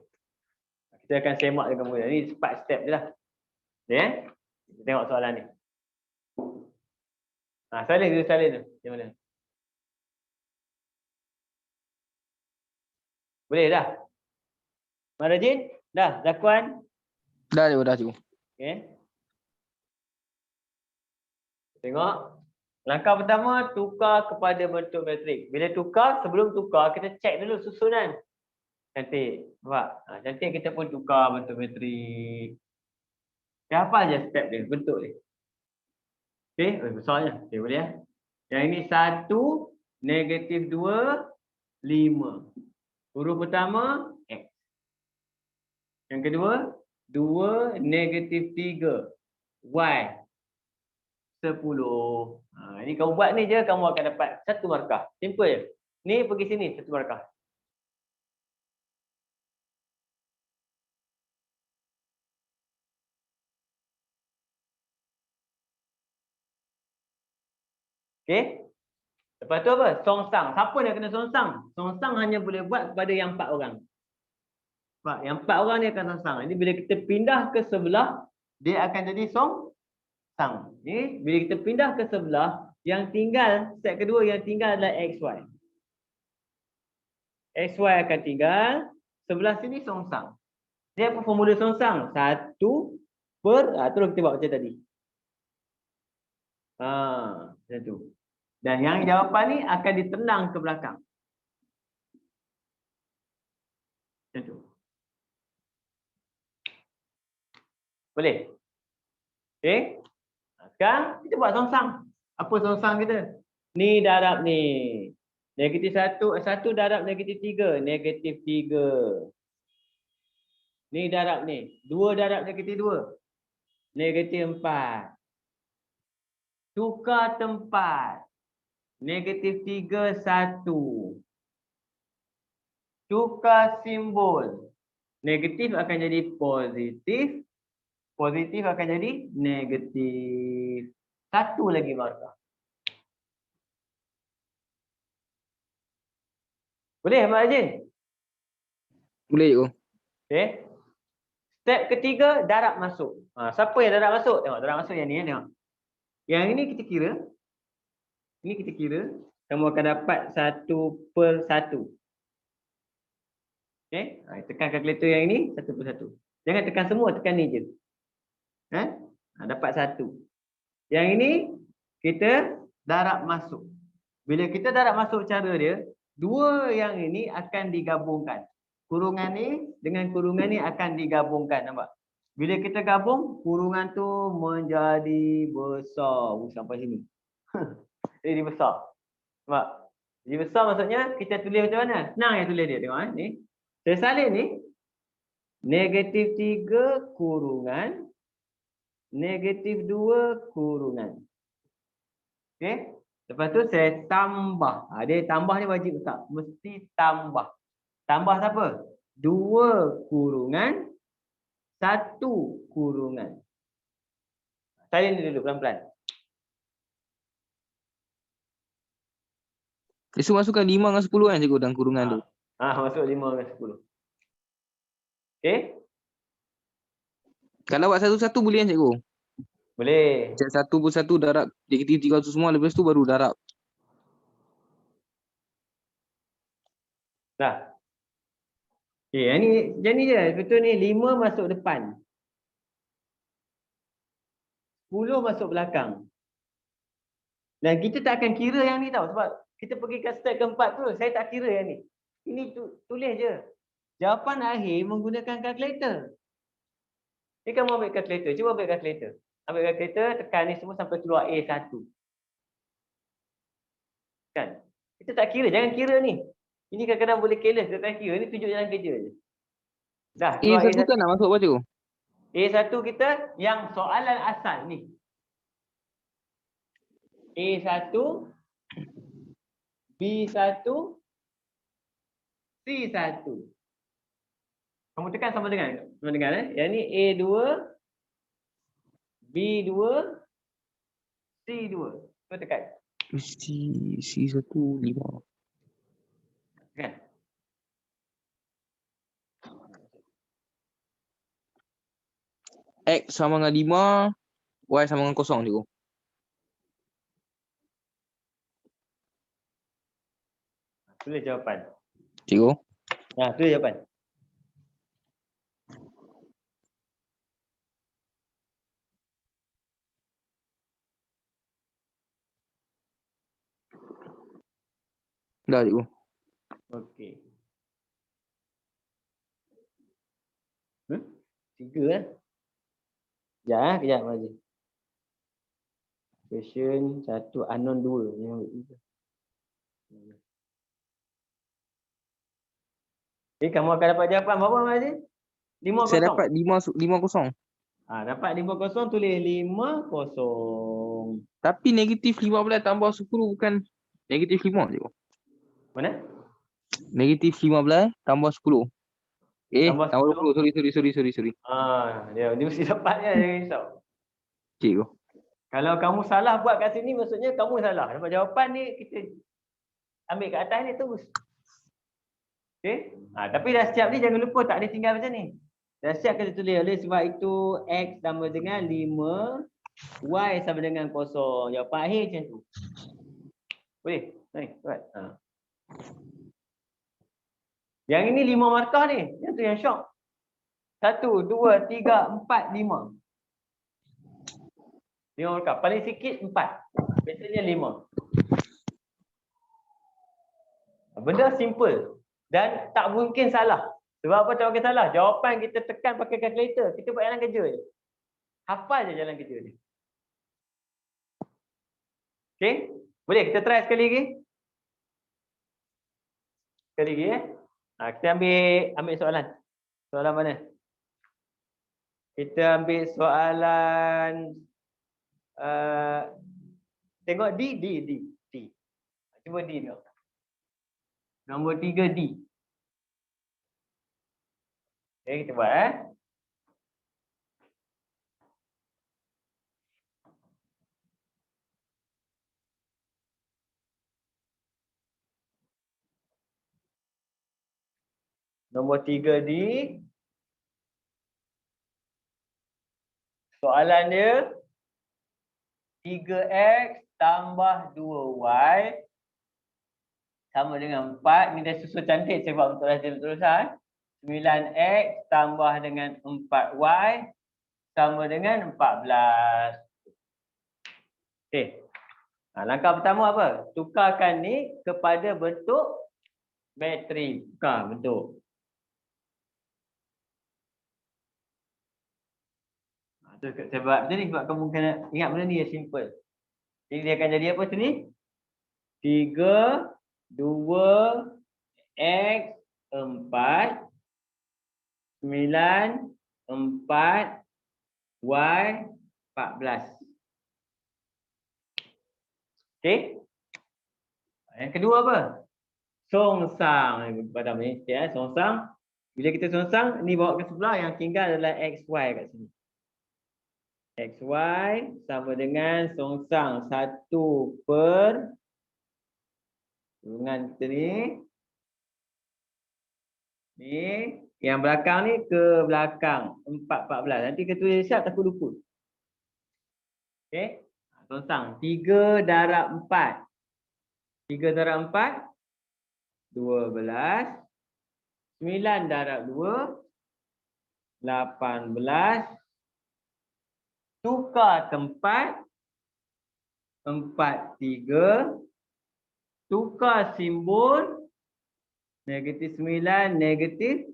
Kita akan semak dengan mudah. Ni 4 step je lah. Okay, kita tengok soalan ni. Salin tu. Macam mana? Boleh dah? Marajin? Dah? Zakuan? Dah cikgu. Okay. Tengok. Langkah pertama, tukar kepada bentuk metrik. Bila tukar, sebelum tukar, kita cek dulu susunan. Cantik. Nampak? Cantik kita pun tukar bentuk metrik. Dia hafal je step dia, bentuk dia. Okey, besarnya. Okey, boleh ya? Yang ini 1, -2, 5. Huruf pertama, X. Yang kedua, 2, -3, Y. 10. Ini kamu buat ni je, kamu akan dapat 1 markah. Simple je. Ni pergi sini, 1 markah. Okey. Lepas tu apa? Songsang. Siapa nak kena songsang? Songsang hanya boleh buat kepada yang 4 orang. Sebab yang 4 orang ni akan songsang. Jadi bila kita pindah ke sebelah, dia akan jadi songsang. Ni bila kita pindah ke sebelah, yang tinggal, step kedua yang tinggal adalah XY. XY akan tinggal, sebelah sini songsang. Dia apa formula songsang? 1 per, terus kita buat macam tadi. Macam tu. Dan yang jawapan ni akan ditendang ke belakang. Macam tu. Boleh? Okey. Sekarang kita buat songsang. Apa songsang kita? Ni darab ni. -1 darab -3, -3. Ni darab ni. 2 darab -2, -4. Tukar tempat. -3, 1. Tukar simbol. Negatif akan jadi positif. Positif akan jadi negatif. 1 lagi markah. Boleh, Mak Ajin? Boleh cikgu. Okey. Step ketiga, darab masuk. Siapa yang darab masuk? Tengok, darab masuk yang ni. Tengok. Yang ini kita kira. Ini kita kira. Kamu akan dapat 1 per 1. Okey. Tekan kalkulator yang ini, 1 per 1. Jangan tekan semua, tekan ni je. Dapat 1. Yang ini, kita darab masuk. Bila kita darab masuk cara dia, 2 yang ini akan digabungkan. Kurungan ni dengan kurungan ni akan digabungkan. Nampak? Bila kita gabung, kurungan tu menjadi besar. Sampai sini. Jadi besar. Nampak? Jadi besar maksudnya kita tulis macam mana? Senang yang tulis dia. Tengok ni. Saya salin ni. -3 kurungan. -2 kurungan. Okey. Lepas tu saya tambah. Dia tambah ni wajib tak? Mesti tambah. Tambah siapa? 2 kurungan. 1 kurungan. Salin ni dulu pelan-pelan. Esok masukkan 5 dengan 10 kan cikgu dalam kurungan tu. Masuk 5 dengan 10. Okey? Kalau buat satu-satu boleh kan cikgu? Boleh. Macam 1 per 1 darab JKT 300 semua, lepas tu baru darab. Dah. Okey, yang ni je. Betul ni 5 masuk depan. 10 masuk belakang. Dan kita tak akan kira yang ni tau. Sebab kita pergi ke step keempat tu, saya tak kira yang ni. Ini tulis je. Jawapan akhir menggunakan kalkulator. Ni kamu ambil kalkulator. Cuba ambil kalkulator. Ambil kalkulator, tekan ni semua sampai keluar A1. Kan? Kita tak kira, jangan kira ni. Ini kadang-kadang boleh careless, kita tak kira. Ni tunjuk jalan kerja je. Dah, keluar A1 A1. kan nak masuk apa tu? A1 kita yang soalan asal ni. A1, B1, C1. Kamu tekan sama dengan Yang ni A2, B2, C2. Cuba tekan. C1 5. Tekan. X sama dengan 5, Y sama dengan 0 cikgu. Tulis jawapan. Cikgu. Nah, tulis jawapan. Dah cikgu. Okey. 3 lah. Kejap Mazin. Question 1, unknown 2. Kamu akan dapat jawapan berapa Mazin? 5-0. Saya dapat 5-0. Dapat 5-0, tulis 5-0. Tapi negatif 15 tambah 10 bukan negatif 5 cikgu. Mana? Negatif 15 tambah 10. Tambah tambah 10. 20. Sorry. Dia mesti dapat kan, jangan risau. Cikgu. Kalau kamu salah buat kat sini, maksudnya kamu salah. Dapat jawapan ni, kita ambil kat atas ni terus. Okey? Tapi dah siap ni, jangan lupa tak ada tinggal macam ni. Dah siap kita tulis. Oleh sebab itu, X sama dengan 5, Y sama dengan 0. Jawapan akhir macam tu. Boleh? Buat. Yang ini 5 markah ni. Yang tu yang syok. 1, 2, 3, 4, 5. 5 markah. Paling sikit 4. Biasanya 5. Benda simple. Dan tak mungkin salah. Sebab apa tak mungkin salah? Jawapan kita tekan pakai kalkulator. Kita buat jalan kerja je. Hafal je jalan kerja dia. Okey? Boleh kita try sekali lagi? Sekali lagi kita ambil soalan. Soalan mana? Kita ambil soalan tengok D. Cuba D tengok. Nombor 3 D. Okay, kita buat Nombor 3 D. Soalan dia 3X tambah 2Y sama dengan 4. Ni dah susun cantik sebab betul-betul. 9X tambah dengan 4Y sama dengan 14. Okey. Langkah pertama apa? Tukarkan ni kepada bentuk matrik. Tukar bentuk. Sebab macam ni, sebab kamu kena ingat benda ni yang simple. Jadi dia akan jadi apa tu ni? 3, 2, X, 4, 9, 4, Y, 14. Okey? Yang kedua apa? Songsang. Pada ni, songsang. Bila kita songsang, ni bawa ke sebelah, yang tinggal adalah XY kat sini. XY sama dengan songsang 1 per hubungan kita ni yang belakang ni ke belakang 4/14. Nanti kita tulis siap takut lupa. Okey. Songsang 3 darab 4. 3 darab 4 12. 9 darab 2 18. Tukar tempat 4, 3. Tukar simbol negatif 9, negatif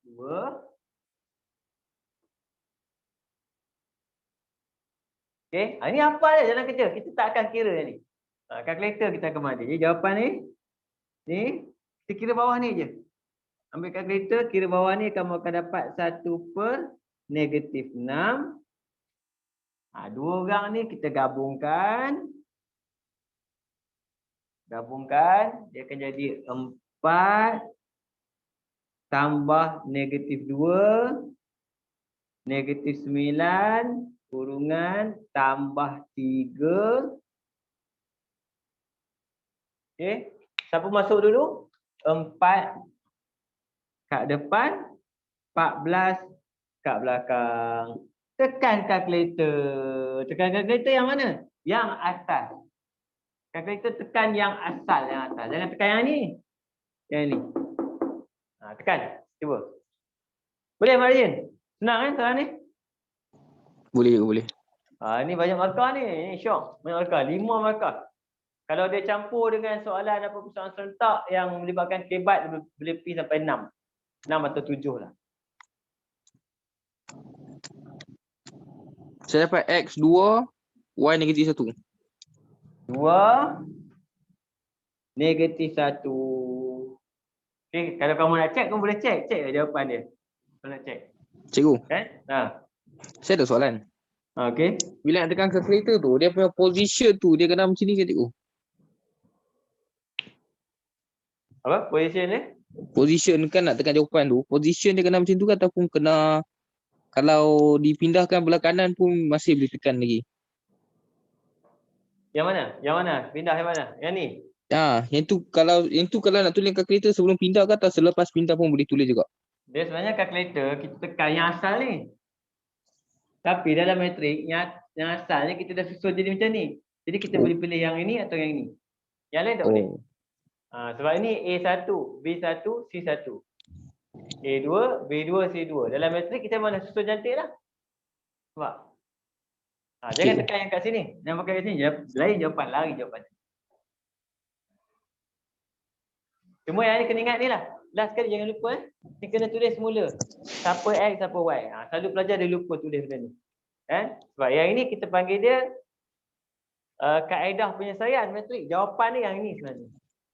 2. Okey, ini apa je jalan kerja. Kita tak akan kira ni. Kalkulator kita akan mandi. Jadi jawapan ni kita kira bawah ni je. Ambil kalkulator, kira bawah ni kamu akan dapat 1/-6. Dua orang ni kita gabungkan. Dia akan jadi 4 tambah -2 -9 kurungan tambah 3. Okey, siapa masuk dulu? 4 kat depan, 14 kat belakang. Tekan kalkulator. Tekan kalkulator yang mana? Yang atas. Kalkulator tekan yang asal, yang atas. Jangan tekan yang ni. Yang ni. Tekan. Cuba. Boleh, Mak Rizin? Senang kan soalan ni? Boleh. Ni banyak markah ni. Ni syok. Banyak markah. 5 markah. Kalau dia campur dengan soalan soalan serentak yang melibatkan kebat, boleh pergi sampai 6. 6 atau 7 lah. Saya dapat X 2, Y -1. 2 -1. Okay, kalau kamu nak cek, kamu boleh cek jawapan dia. Kamu nak cek. Cikgu, Kan? saya ada soalan. Okey. Bila nak tekan kalkulator tu, dia punya position tu, dia kena macam ni ke cikgu? Apa? Position dia? Position kan nak tekan jawapan tu, position dia kena macam tu ke ataupun kena kalau dipindahkan belah kanan pun masih boleh tekan lagi? Yang mana? Yang mana? Pindah yang mana? Yang ni? Yang tu kalau nak tulis kalkulator sebelum pindah ke atau selepas pindah pun boleh tulis juga? Dia sebenarnya kalkulator kita tekan yang asal ni. Tapi dalam matrik yang asalnya kita dah susun jadi macam ni. Jadi kita boleh pilih yang ini atau yang ini. Yang lain tak boleh. Sebab ini A1, B1, C1. A2, B2, C2. Dalam matrik kita mana susun cantik lah. Sebab. Jangan tekan yang kat sini. Yang pakai kat sini. Lain jawapan. Lari jawapan. Cuma yang ni kena ingat ni lah. Last sekali jangan lupa. Ni kena tulis semula. Siapa X, siapa Y. Selalu pelajar dia lupa tulis benda ni. Sebab yang ini kita panggil dia kaedah penyelesaian matrik. Jawapan ni yang ini sebenarnya.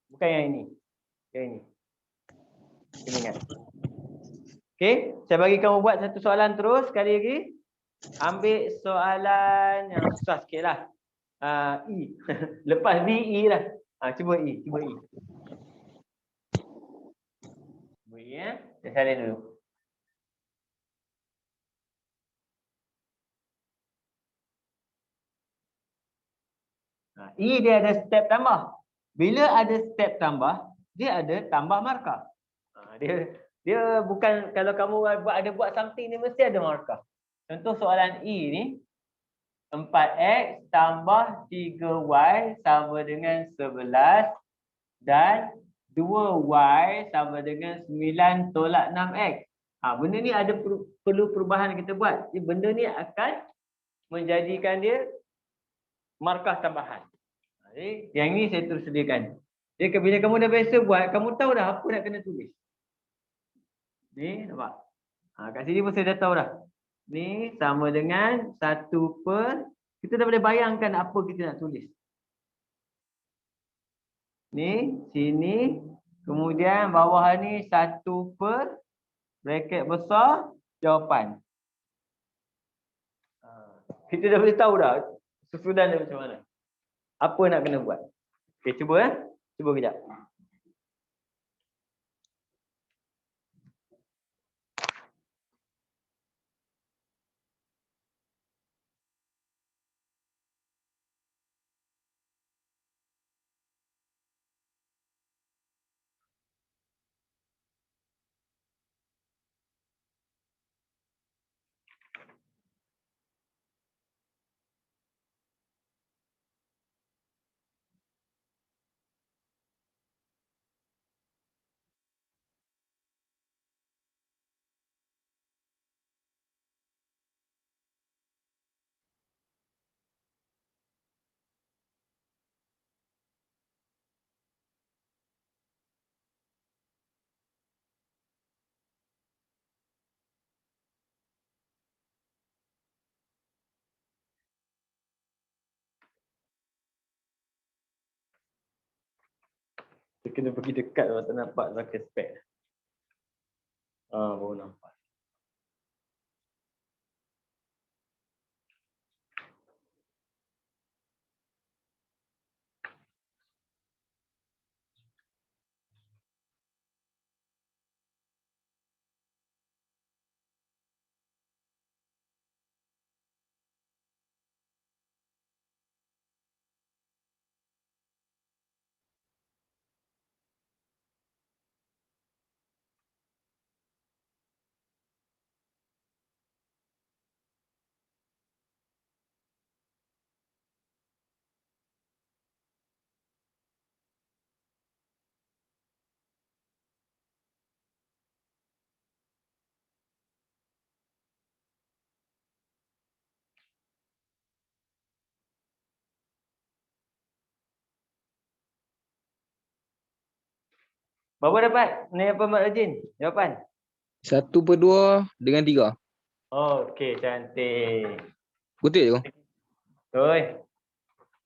Bukan yang ini. Yang ini. Kena ingat. Okey. Saya bagi kamu buat satu soalan terus sekali lagi. Ambil soalan yang susah sikit lah. E. Lepas B, E lah. Cuba E. Cuba E. Saya salin dulu. E dia ada step tambah. Bila ada step tambah, dia ada tambah markah. Dia bukan kalau kamu buat something ni mesti ada markah. Contoh soalan E ni 4x tambah 3y sama dengan 11 dan 2y sama dengan 9 tolak 6x. Benda ni ada perlu perubahan kita buat. Jadi benda ni akan menjadikan dia markah tambahan. Jadi yang ni saya terus sediakan. Jadi bila kamu dah biasa buat, kamu tahu dah apa nak kena tulis. Ni nampak. Kat sini pun saya dah tahu dah. Ni sama dengan 1 per, kita dah boleh bayangkan apa kita nak tulis. Ni, sini, kemudian bawah ni 1 per, bracket besar, jawapan. Kita dah boleh tahu dah susunan dia macam mana. Apa nak kena buat. Okey, cuba Cuba kejap. Dia kena pergi dekat baru tak nampak pakai spek. Baru nampak. Berapa dapat? Ni apa Mak Rajin? Jawapan? 1/2 dengan 3. Okey, cantik. Betul je kau? Oi.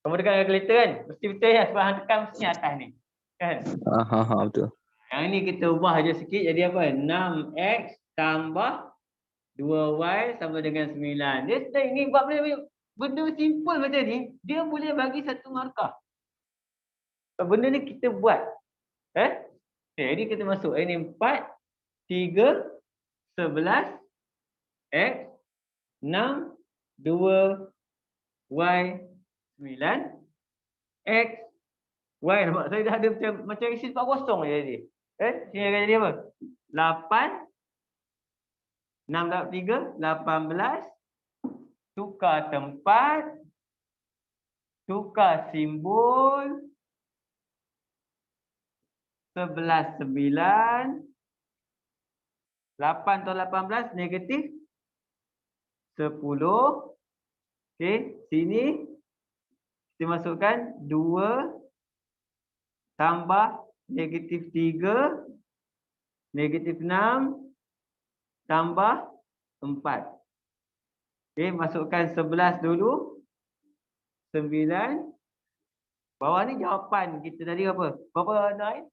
Kamu tekan kalkulator kan? Mesti betul ya sebab hang tekan mesti atas ni. Kan? Betul. Yang ni kita ubah je sikit jadi apa? 6x tambah 2y sama dengan 9. Dia sedang ni buat benda simple macam ni, dia boleh bagi satu markah. Benda ni kita buat. Jadi kita masuk ini 4, 3, 11, x, 6, 2, y, 9, x, y. Nampak? Saya dah ada macam isi 40 je tadi. Sini akan jadi apa? 8, 6 dapat 3, 18. Tukar tempat. Tukar simbol. 11, 9. 8 atau 18 negatif 10. Okey, sini kita masukkan 2 tambah negatif 3, negatif 6 tambah 4. Okey, masukkan 11 dulu. 9. Bawah ni jawapan kita tadi apa? Berapa Naim?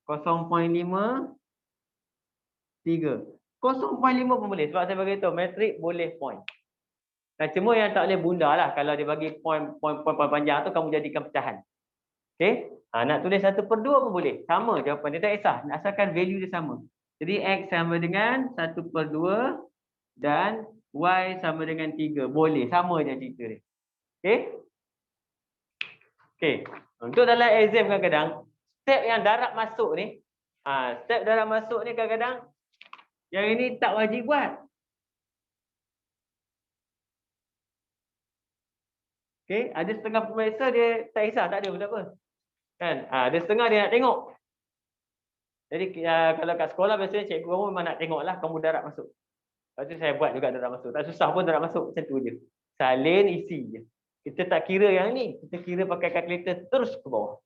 0.5 3. 0.5 pun boleh sebab saya bagi tahu metrik boleh point. Nah, cuma yang tak boleh bunda lah kalau dia bagi point panjang tu kamu jadikan pecahan. Okey? Nak tulis 1/2 pun boleh. Sama jawapan dia, tak kisah. Asalkan value dia sama. Jadi x sama dengan 1/2 dan y sama dengan 3. Boleh, sama je cerita dia. Okey? Okey. Untuk dalam exam kadang-kadang step yang darab masuk ni, step darab masuk ni kadang-kadang yang ini tak wajib buat. Okey, ada setengah pemirsa dia tak kisah, tak ada pun tak apa. Kan? Ada setengah dia nak tengok. Jadi kalau kat sekolah biasanya cikgu kamu memang nak tengoklah kamu darab masuk. Lepas tu saya buat juga darab masuk. Tak susah pun darab masuk, macam tu je. Salin isi je. Kita tak kira yang ni, kita kira pakai kalkulator terus ke bawah.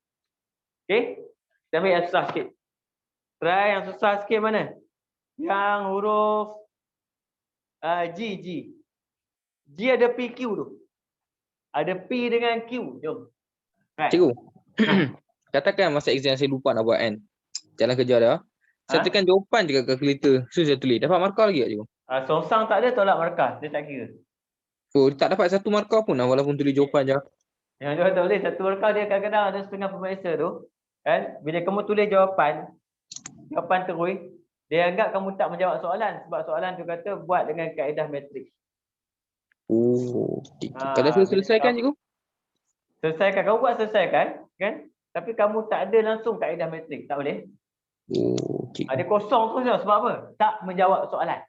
Okey? Kita ambil yang susah sikit. Try yang susah sikit mana? Yang huruf G. G ada PQ tu. Ada P dengan Q. Jom. Right. Cikgu. Katakan masa exam saya lupa nak buat kan. Jalan kerja dah. Saya tekan jawapan je kat kalkulator. So saya tulis. Dapat markah lagi tak cikgu? Songsang tak ada tolak markah. Dia tak kira. Oh, tak dapat satu markah pun lah walaupun tulis jawapan je. Yang dia tak boleh satu markah dia kadang-kadang ada setengah pemirsa tu. Kan? Bila kamu tulis jawapan terus, dia anggap kamu tak menjawab soalan. Sebab soalan tu kata buat dengan kaedah metrik. Oh, okay. Kalau saya selesaikan cikgu? Selesaikan. Kamu buat selesaikan. Kan? Tapi kamu tak ada langsung kaedah metrik. Tak boleh. Oh, okay. Ada kosong tu sebab apa? Tak menjawab soalan.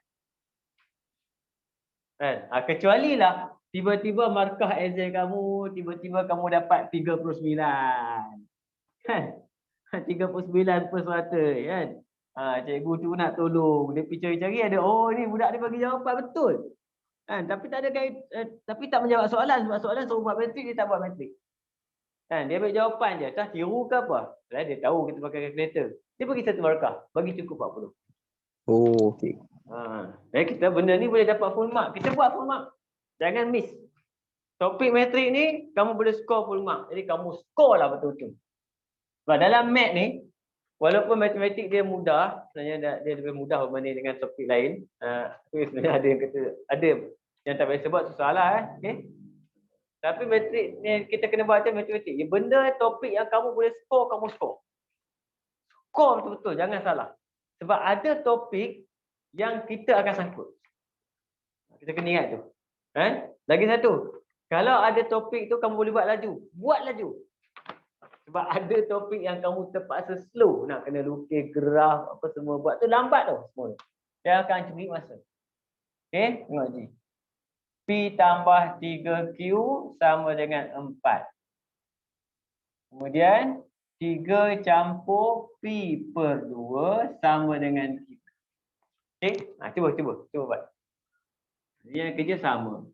Kan? Kecuali lah tiba-tiba markah exam kamu, tiba-tiba kamu dapat 39. Kan? 39%. Kan? Cikgu tu nak tolong. Dia pergi cari-cari ada, oh ni budak dia bagi jawapan betul. Kan? Tapi tak ada tapi tak menjawab soalan sebab soalan suruh buat metrik, dia tak buat metrik. Kan? Dia ambil jawapan je. Tak tiru ke apa? Dia tahu kita pakai kalkulator. Dia bagi satu markah. Bagi cukup 40. Oh, okey. Kita benda ni boleh dapat full mark. Kita buat full mark. Jangan miss. Topik metrik ni kamu boleh skor full mark. Jadi kamu skor lah betul-betul. Sebab dalam mat ni, walaupun matematik dia mudah, sebenarnya dia lebih mudah berbanding dengan topik lain. Tapi sebenarnya ada yang kata, ada yang tak biasa buat susah lah. Okay? Tapi matrik ni kita kena baca matematik. Benda topik yang kamu boleh score, kamu score. Score betul-betul, jangan salah. Sebab ada topik yang kita akan sangkut. Kita kena ingat tu. Lagi satu, kalau ada topik tu kamu boleh buat laju, buat laju. Sebab ada topik yang kamu terpaksa slow, nak kena lukis graf apa semua buat tu lambat tu semua. Dia akan curi masa. Okey, tengok ni. P tambah 3Q sama dengan 4. Kemudian 3 campur P per 2 sama dengan Q. Okey, cuba buat. Dia kerja sama.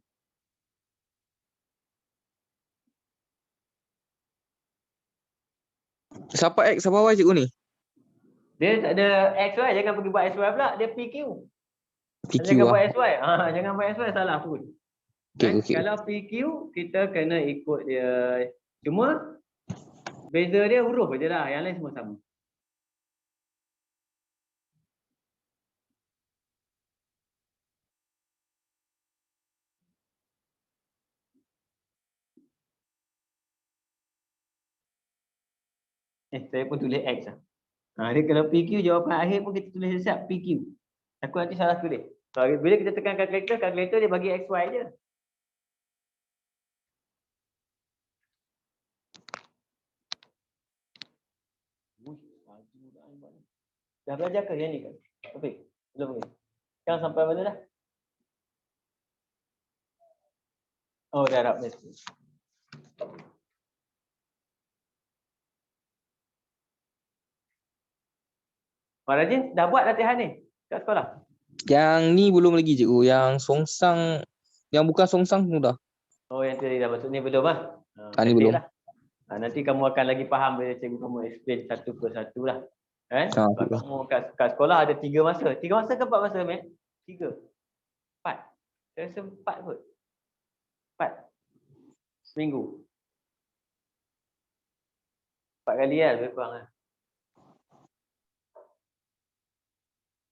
Siapa X, siapa Y cikgu ni? Dia tak ada XY, jangan pergi buat XY pula, dia PQ. PQ Jangan lah. buat XY. Jangan buat XY, salah pun. Okay. Kalau PQ, kita kena ikut dia. Cuma beza dia huruf je lah, yang lain semua sama. Saya pun tulis X lah. Dia kalau PQ, jawapan akhir pun kita tulis siap PQ. Aku nanti salah tulis. So, bila kita tekan kalkulator dia bagi XY je. Dah belajar ke yang ni kan? Topik? Belum lagi. Sekarang sampai mana dah? Oh, dah harap. Mak Rajin, dah buat latihan ni kat sekolah? Yang ni belum lagi cikgu. Yang songsang, yang bukan songsang pun dah. Oh, yang tadi dah masuk ni belum lah? Ni belum. Lah. Nanti kamu akan lagi faham bila cikgu kamu explain satu persatu lah. Sebab kamu kat sekolah ada 3 masa. 3 masa ke 4 masa, Mat? 3. 4. Saya rasa 4 kot. 4. Seminggu. 4 kali lah lebih kurang lah.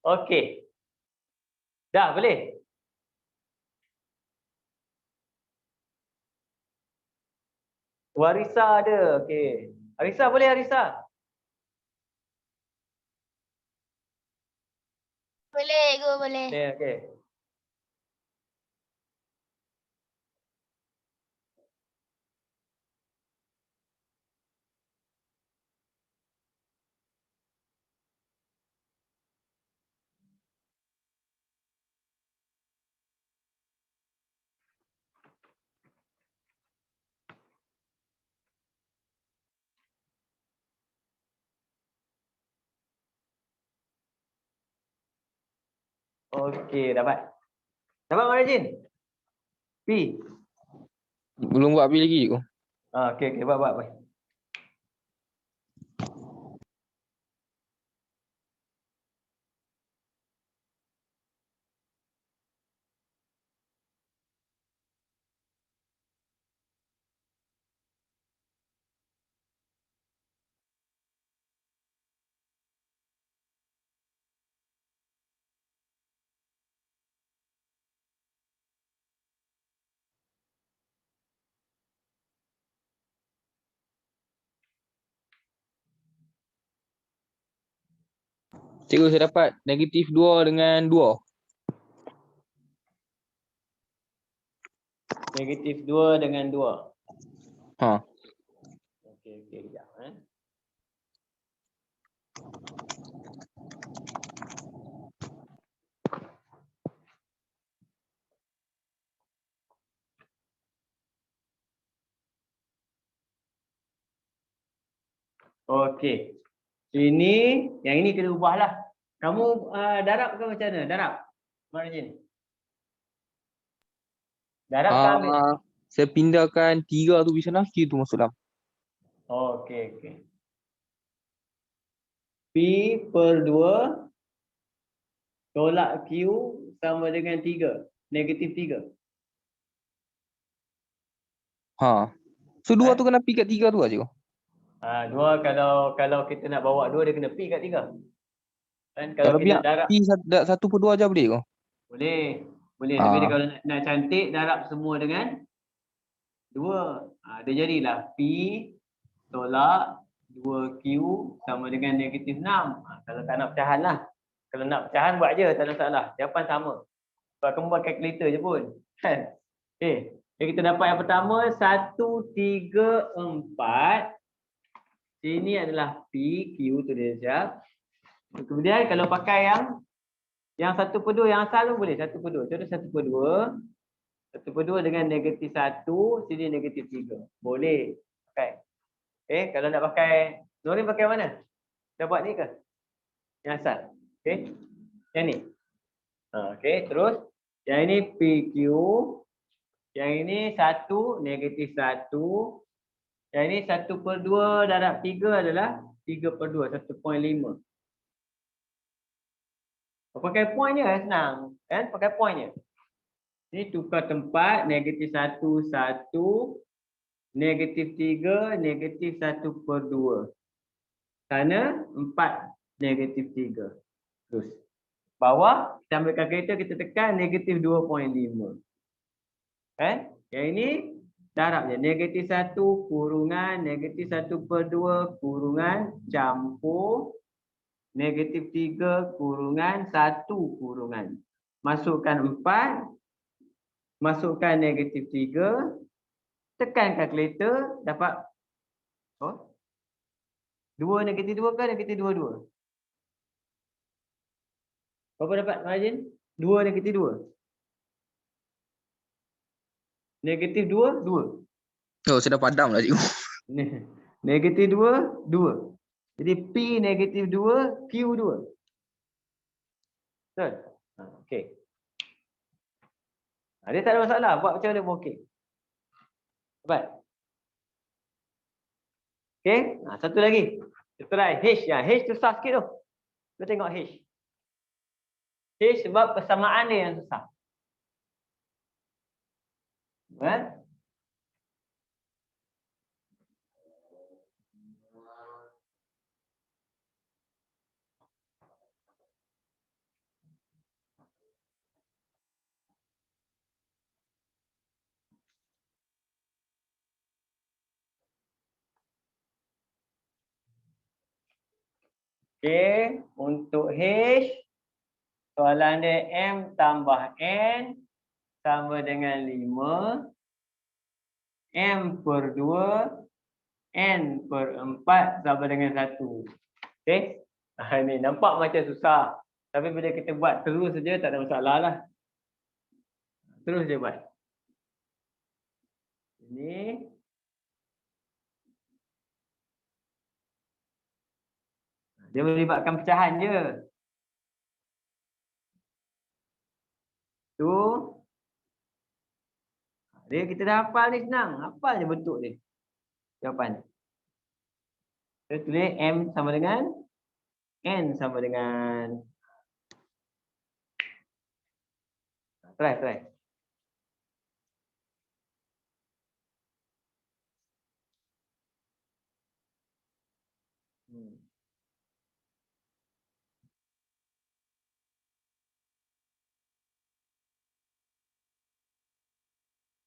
Okey. Dah boleh? Warisa ada. Okey. Arisa boleh, Arisa? Boleh, Guru boleh. Okey. Okey, dapat. Dapat, Mak Rajin? P. Belum buat P lagi cikgu. Okey, buat. Cikgu saya dapat negatif 2 dengan 2. Negatif 2 dengan 2. Okey, kejap. Okey. Yang ini kena ubahlah. Kamu darab ke macam mana? Darab. Mak Rajin. Darab ke ambil? Saya pindahkan 3 tu di sana, Q tu masuk dalam. Okey. P per 2 tolak Q sama dengan 3. Negatif 3. So 2 tu kena pi kat 3 tu lah cikgu. Dua kalau kita nak bawa dua, dia kena P kat 3. Kan kalau Kalau kita biar darab, P 1/2 aja boleh ke? boleh. Boleh. Tapi dia Ah, kalau nak cantik, darab semua dengan 2. Dia jadilah P tolak 2Q sama dengan -6. Kalau tak nak pecahan lah. Kalau nak pecahan buat je, tak ada masalah. Jawapan sama. Sebab kamu buat kalkulator je pun. Kan? Okay. Jadi kita dapat yang pertama 1, 3, 4. Sini adalah P, Q tu dia siap. Kemudian kalau pakai yang 1/2 yang asal pun boleh 1/2. Contoh 1/2. 1/2 dengan -1, sini -3. Boleh. Pakai. Kalau nak pakai, Nurin pakai mana? Dah buat ni ke? Yang asal. Yang ni. Terus. Yang ini PQ. Yang ini 1, -1. Yang ini 1/2 darab 3 adalah 3/2, 1.5. Pakai point je senang. Kan? Pakai point je. Ini tukar tempat, -1, 1. -3, -1/2. Sana 4, -3. Terus. Bawah, kita ambil kalkulator, kita tekan -2.5. Kan? Yang ini darab je. -1 kurungan -1/2 kurungan campur -3 kurungan 1 kurungan. Masukkan 4. Masukkan -3. Tekan kalkulator, dapat 2 -2 ke -2? Berapa dapat margin? 2 -2. -2, 2. oh saya dah padam lah cikgu. -2, 2. Jadi P -2, Q 2. Betul? Okey. Dia tak ada masalah. Buat macam mana pun okey. Dapat? Okey. Satu lagi. Kita try H. H susah sikit tu. Kita tengok H. H sebab persamaan dia yang susah. Okey, untuk H, soalan dia M tambah N sama dengan 5. M/2, N/4 sama dengan 1. Okey? Ini nampak macam susah. Tapi bila kita buat terus saja tak ada masalah lah. Terus je buat. Ini. Dia melibatkan pecahan je. Tu. Dia kita dah hafal ni senang. Hafal je bentuk dia. Jawapan. Kita tulis M sama dengan N sama dengan. Try.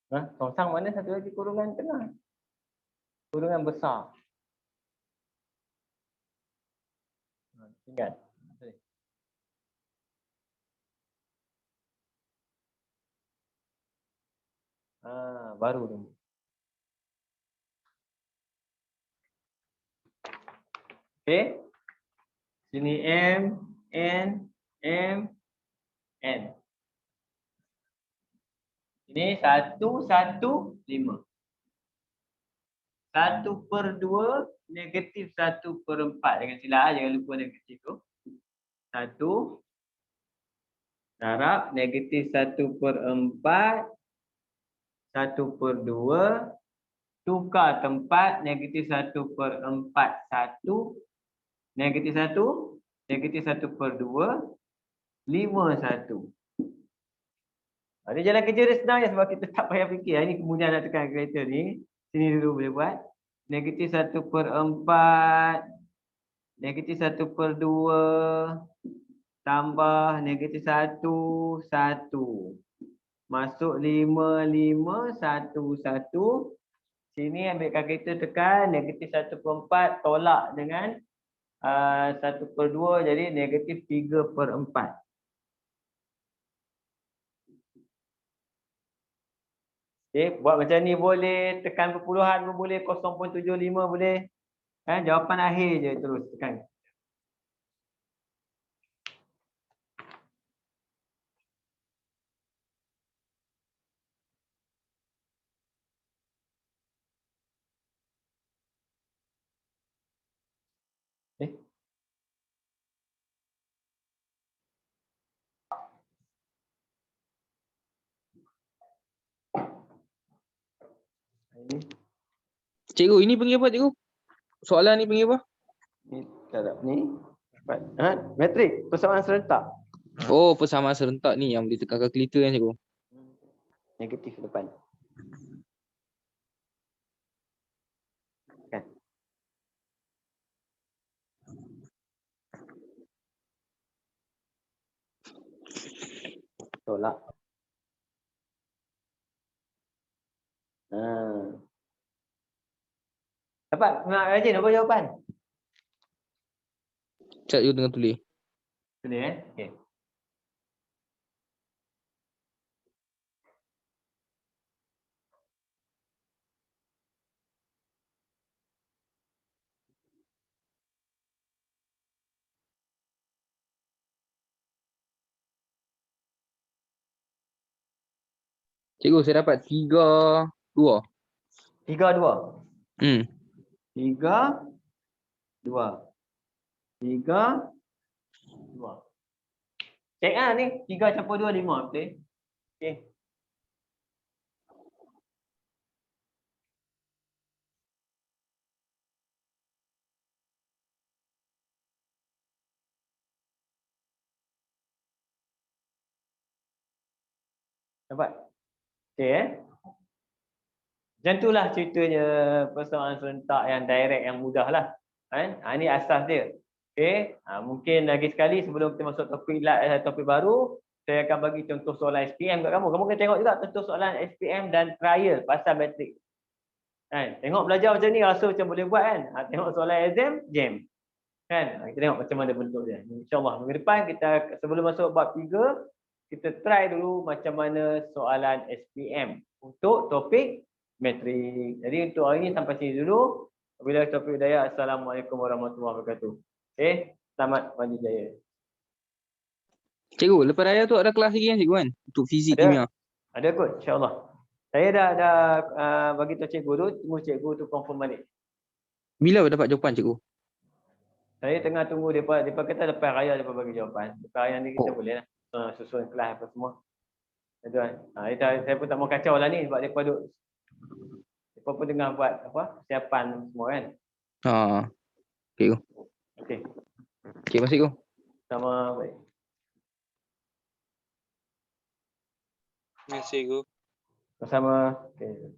Tongsang mana satu lagi kurungan tengah? Kurungan besar. Ingat. Baru tu. Okey. Sini M, N, M, N. Ini 1, 1, 5. 1/2 -1/4. Jangan silap, jangan lupa negatif tu. 1 darab -1/4. 1/2. Tukar tempat -1/4. 1. -1. -1/2. 5/1. Dia jalan kerja dia senang je sebab kita tak payah fikir. Ini kemudian nak tekan kalkulator ni. Sini dulu boleh buat. Negatif 1/4. Negatif 1/2. Tambah negatif 1, 1. Masuk 5, 5, 1, 1. Sini ambil kalkulator tekan negatif 1/4 tolak dengan 1/2 jadi negatif 3/4. Okay, buat macam ni boleh, tekan perpuluhan pun boleh, 0.75 boleh. Jawapan akhir je terus tekan. Ini Cikgu, ini panggil apa cikgu? Soalan ni panggil apa? ni tak ada ni. Metrik persamaan serentak. Oh, persamaan serentak ni yang boleh tekan kalkulator kan cikgu? Negatif depan. Kan. Tolak. Dapat? Nak rajin apa jawapan? Cak cikgu tengah tulis. Tulis okey. Cikgu, saya dapat 3, 2. 3, 2. 3, 2. 3, 2. Cek ni 3 campur 2, 5 betul? Okey. Dapat? Okey Macam itulah ceritanya persoalan serentak yang direct yang mudah lah. Ini asas dia. Okey. Mungkin lagi sekali sebelum kita masuk topik baru, saya akan bagi contoh soalan SPM kat kamu. Kamu kena tengok juga contoh soalan SPM dan trial pasal matrik. Tengok belajar macam ni rasa macam boleh buat kan. Tengok soalan exam, jam. Kita tengok macam mana bentuk dia. InsyaAllah minggu depan kita sebelum masuk bab 3, kita try dulu macam mana soalan SPM untuk topik matrik. Jadi untuk hari ini sampai sini dulu. Wabillahi taufiq wal hidayah. Assalamualaikum warahmatullahi wabarakatuh. Selamat pagi jaya. Cikgu, lepas raya tu ada kelas lagi kan cikgu kan? Untuk fizik, kimia. Ada kot, insyaAllah. Saya dah bagi tahu cikgu tu, tunggu cikgu tu confirm balik. Bila dapat jawapan cikgu? Saya tengah tunggu depa kata lepas raya depa bagi jawapan. Lepas raya ni kita boleh lah susun kelas apa semua. Tuan. Saya pun tak mau kacau lah ni sebab depa pun tengah buat persiapan semua kan. Okey. Okey. Okey, masih cikgu. Sama baik. Terima kasih cikgu. Sama. Okey.